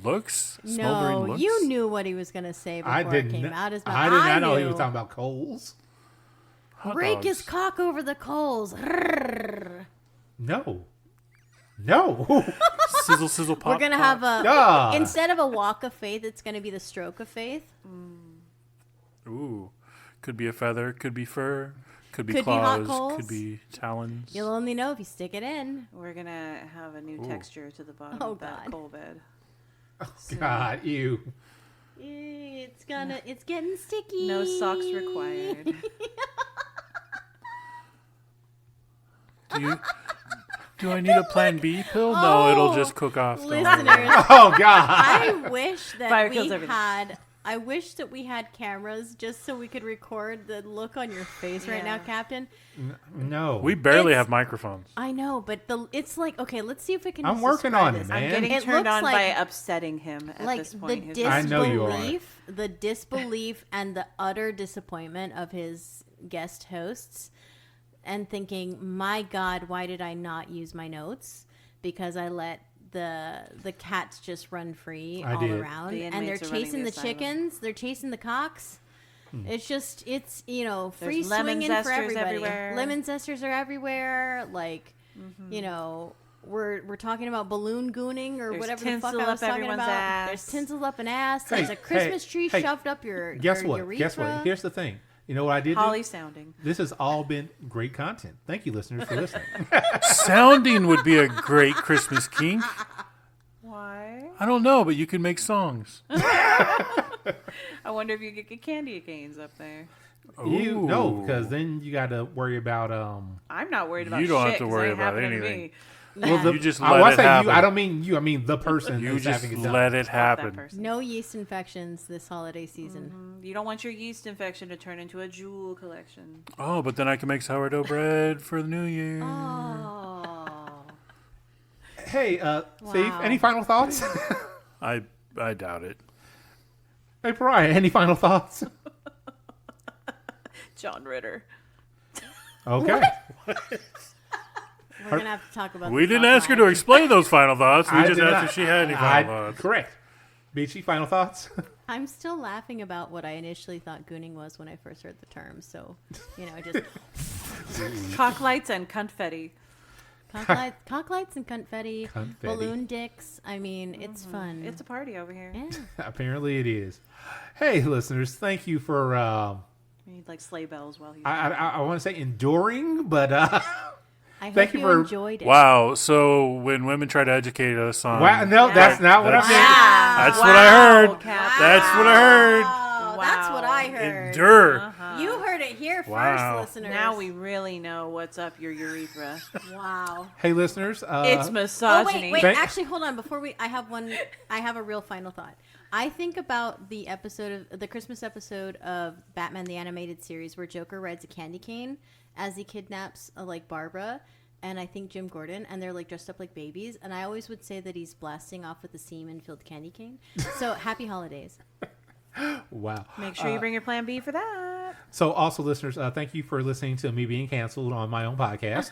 Looks? No, looks? You knew what he was going to say before it came out his mouth. I did not know he was talking about coals. Rake his cock over the coals. No. Sizzle, sizzle, pop. We're going to have instead of a walk of faith, it's going to be the stroke of faith. Ooh. Could be a feather, could be fur, could be claws, could be talons. You'll only know if you stick it in. We're going to have a new texture to the bottom of that coal bed. Oh, God, ew. It's getting sticky. No socks required. Do I need a Plan B pill? No, it'll just cook off. Listeners, oh God! I wish that we had cameras just so we could record the look on your face right now, Captain. No, we barely have microphones. I know, but it's like, okay, let's see if we can. I'm working on it, man. I'm getting turned on by upsetting him at this point. I know you are. The disbelief and the utter disappointment of his guest hosts. And thinking, my God, why did I not use my notes? Because I let the cats just run free around. And they're chasing the chickens. They're chasing the cocks. It's free swinging for everybody. Lemon zesters are everywhere. Like, we're talking about balloon gooning or whatever the fuck I was talking about. Ass. There's tinsel up an ass. There's a Christmas tree shoved up your urethra. Guess what? Here's the thing. You know what I did? Holly sounding. This has all been great content. Thank you, listeners, for listening. Sounding would be a great Christmas kink. Why? I don't know, but you can make songs. I wonder if you could get candy canes up there. No, because then you got to worry about. I'm not worried about. You don't have to worry about anything. Well, you just let it happen. I don't mean you. I mean the person. You just let it happen. No yeast infections this holiday season. Mm-hmm. You don't want your yeast infection to turn into a Yule collection. Oh, but then I can make sourdough bread for the New Year. Oh. Hey, Steve, any final thoughts? I doubt it. Hey, Pariah, any final thoughts? John Ritter. Okay. We're going to have to talk about We didn't ask her to explain those final thoughts. We just asked if she had any final thoughts. Correct. Beachy, final thoughts? I'm still laughing about what I initially thought gooning was when I first heard the term. So, just... Cock lights and confetti. Cock lights and confetti, balloon dicks. I mean, it's fun. It's a party over here. Yeah. Apparently it is. Hey, listeners, thank you for... We need like sleigh bells while he's... I want to say enduring, but... I hope you enjoyed it. Wow, so when women try to educate us on... Wow, no, that's not what I meant. That's what I heard. That's what I heard. Wow. That's what I heard. Endure. You heard it here first, listeners. Now we really know what's up your urethra. Wow. Hey, listeners. It's misogyny. Oh, wait. Actually, hold on. Before I have a real final thought. I think about the Christmas episode of Batman the Animated Series where Joker rides a candy cane as he kidnaps Barbara and I think Jim Gordon, and they're dressed up like babies, and I always would say that he's blasting off with a semen-filled candy cane. So happy holidays. Wow. Make sure you bring your plan B for that. So also, listeners, thank you for listening to me being canceled on my own podcast.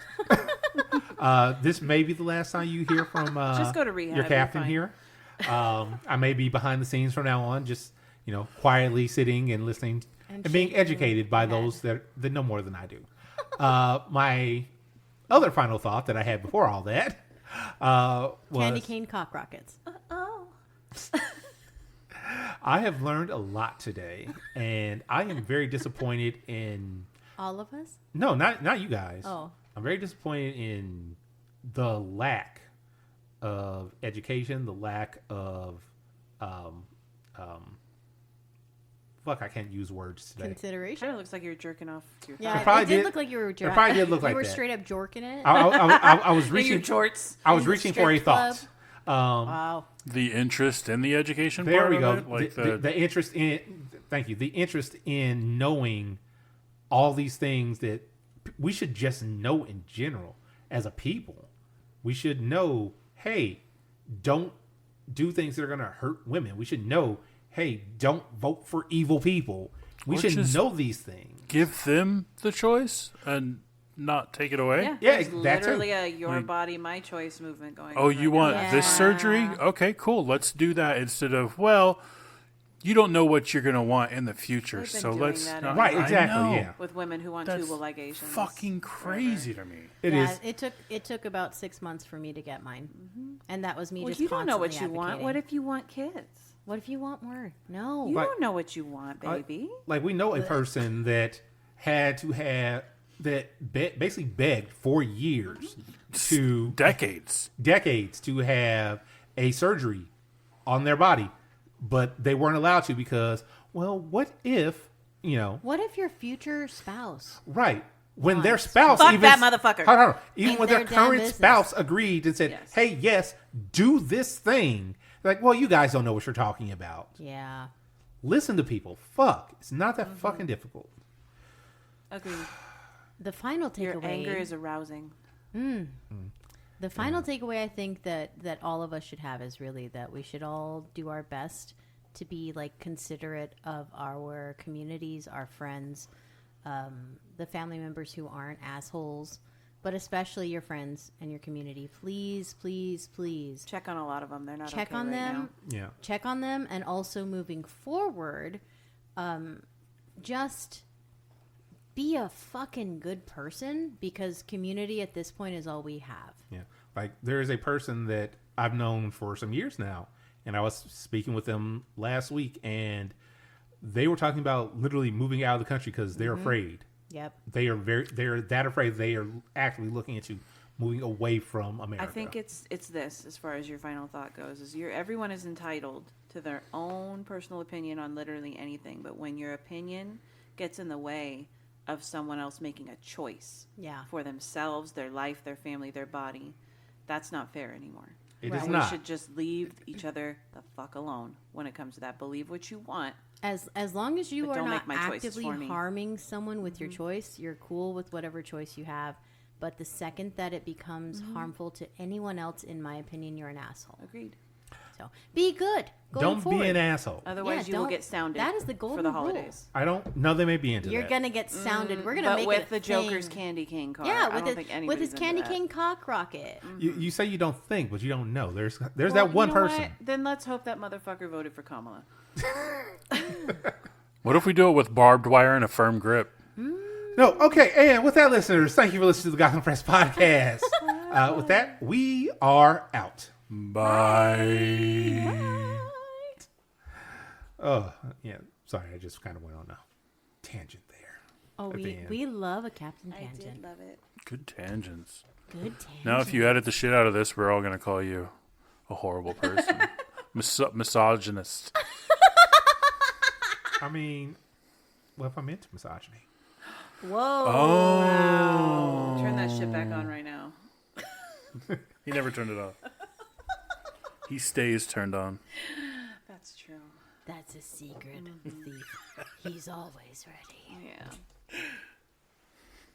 This may be the last time you hear from just go to rehab, your captain here. I may be behind the scenes from now on, just quietly sitting and listening and being educated by those that know more than I do. My other final thought that I had before all that was candy cane cock rockets. I have learned a lot today, and I am very disappointed in all of us. No, not you guys. Oh, I'm very disappointed in the lack of education, the lack of I can't use words today. Consideration. It looks like you're jerking off. Yeah, it did look like you were jerking. It probably did look like that. You were straight up jorking it. I was reaching jorts. I was reaching for a thought. Wow. The interest in the education there part we go. of it? The interest in, thank you. The interest in knowing all these things that we should just know in general as a people. We should know, hey, don't do things that are going to hurt women. We should know, hey, don't vote for evil people. We should know these things. Give them the choice and not take it away. Yeah, there's literally a your body, my choice movement going on. Oh, you want this surgery? Okay, cool. Let's do that instead of, well, you don't know what you're going to want in the future, so let's... Right, exactly, yeah. With women who want tubal ligations. Fucking crazy to me. It is. It took about 6 months for me to get mine. Mm-hmm. And that was me just you don't know what you advocating. want. What if you want kids? What if you want more? No. You don't know what you want, baby. We know a person that had to have... basically begged for years to decades to have a surgery on their body, but they weren't allowed to because, well, what if your future spouse when their spouse fuck that motherfucker even when their current spouse agreed and said, hey, yes, do this thing, like, well, you guys don't know what you're talking about. Yeah, listen to people. It's not that fucking difficult. Agreed. The final takeaway... Your anger is arousing. The final takeaway I think that all of us should have is really that we should all do our best to be considerate of our communities, our friends, the family members who aren't assholes, but especially your friends and your community. Please, please, please. Check on a lot of them. They're not check okay on right them. Now. Yeah. Check on them, and also moving forward, just... be a fucking good person, because community at this point is all we have. Yeah. There is a person that I've known for some years now, and I was speaking with them last week, and they were talking about literally moving out of the country because they're afraid. Yep. They're that afraid they are actively looking into moving away from America. I think it's this, as far as your final thought goes, is everyone is entitled to their own personal opinion on literally anything, but when your opinion gets in the way of someone else making a choice for themselves, their life, their family, their body, that's not fair anymore. It is not. We should just leave each other the fuck alone when it comes to that. Believe what you want. As long as you are not actively harming someone with your choice, you're cool with whatever choice you have. But the second that it becomes harmful to anyone else, in my opinion, you're an asshole. Agreed. So be good. Don't forward. be an asshole. Otherwise, you will get sounded. That is the golden for the holidays. rule. I don't know. They may be into You're that. gonna get sounded. We're gonna but make with it the thing. Joker's Candy Cane card. Yeah, with his Candy Cane cock rocket. You say you don't think, but you don't know. There's that one person. What? Then let's hope that motherfucker voted for Kamala. What if we do it with barbed wire and a firm grip? No, okay. And with that, listeners, thank you for listening to the Gotham Press podcast. With that, we are out. Bye. Oh, yeah. Sorry, I just kind of went on a tangent there. Oh, we love a Captain Tangent. I did love it. Good tangents. Good tangent. Now, if you edit the shit out of this, we're all going to call you a horrible person. Misogynist. I mean, what if I'm into misogyny? Whoa. Oh. Wow. Turn that shit back on right now. He never turned it off. He stays turned on. That's true. That's a secret thief. He's always ready. Yeah.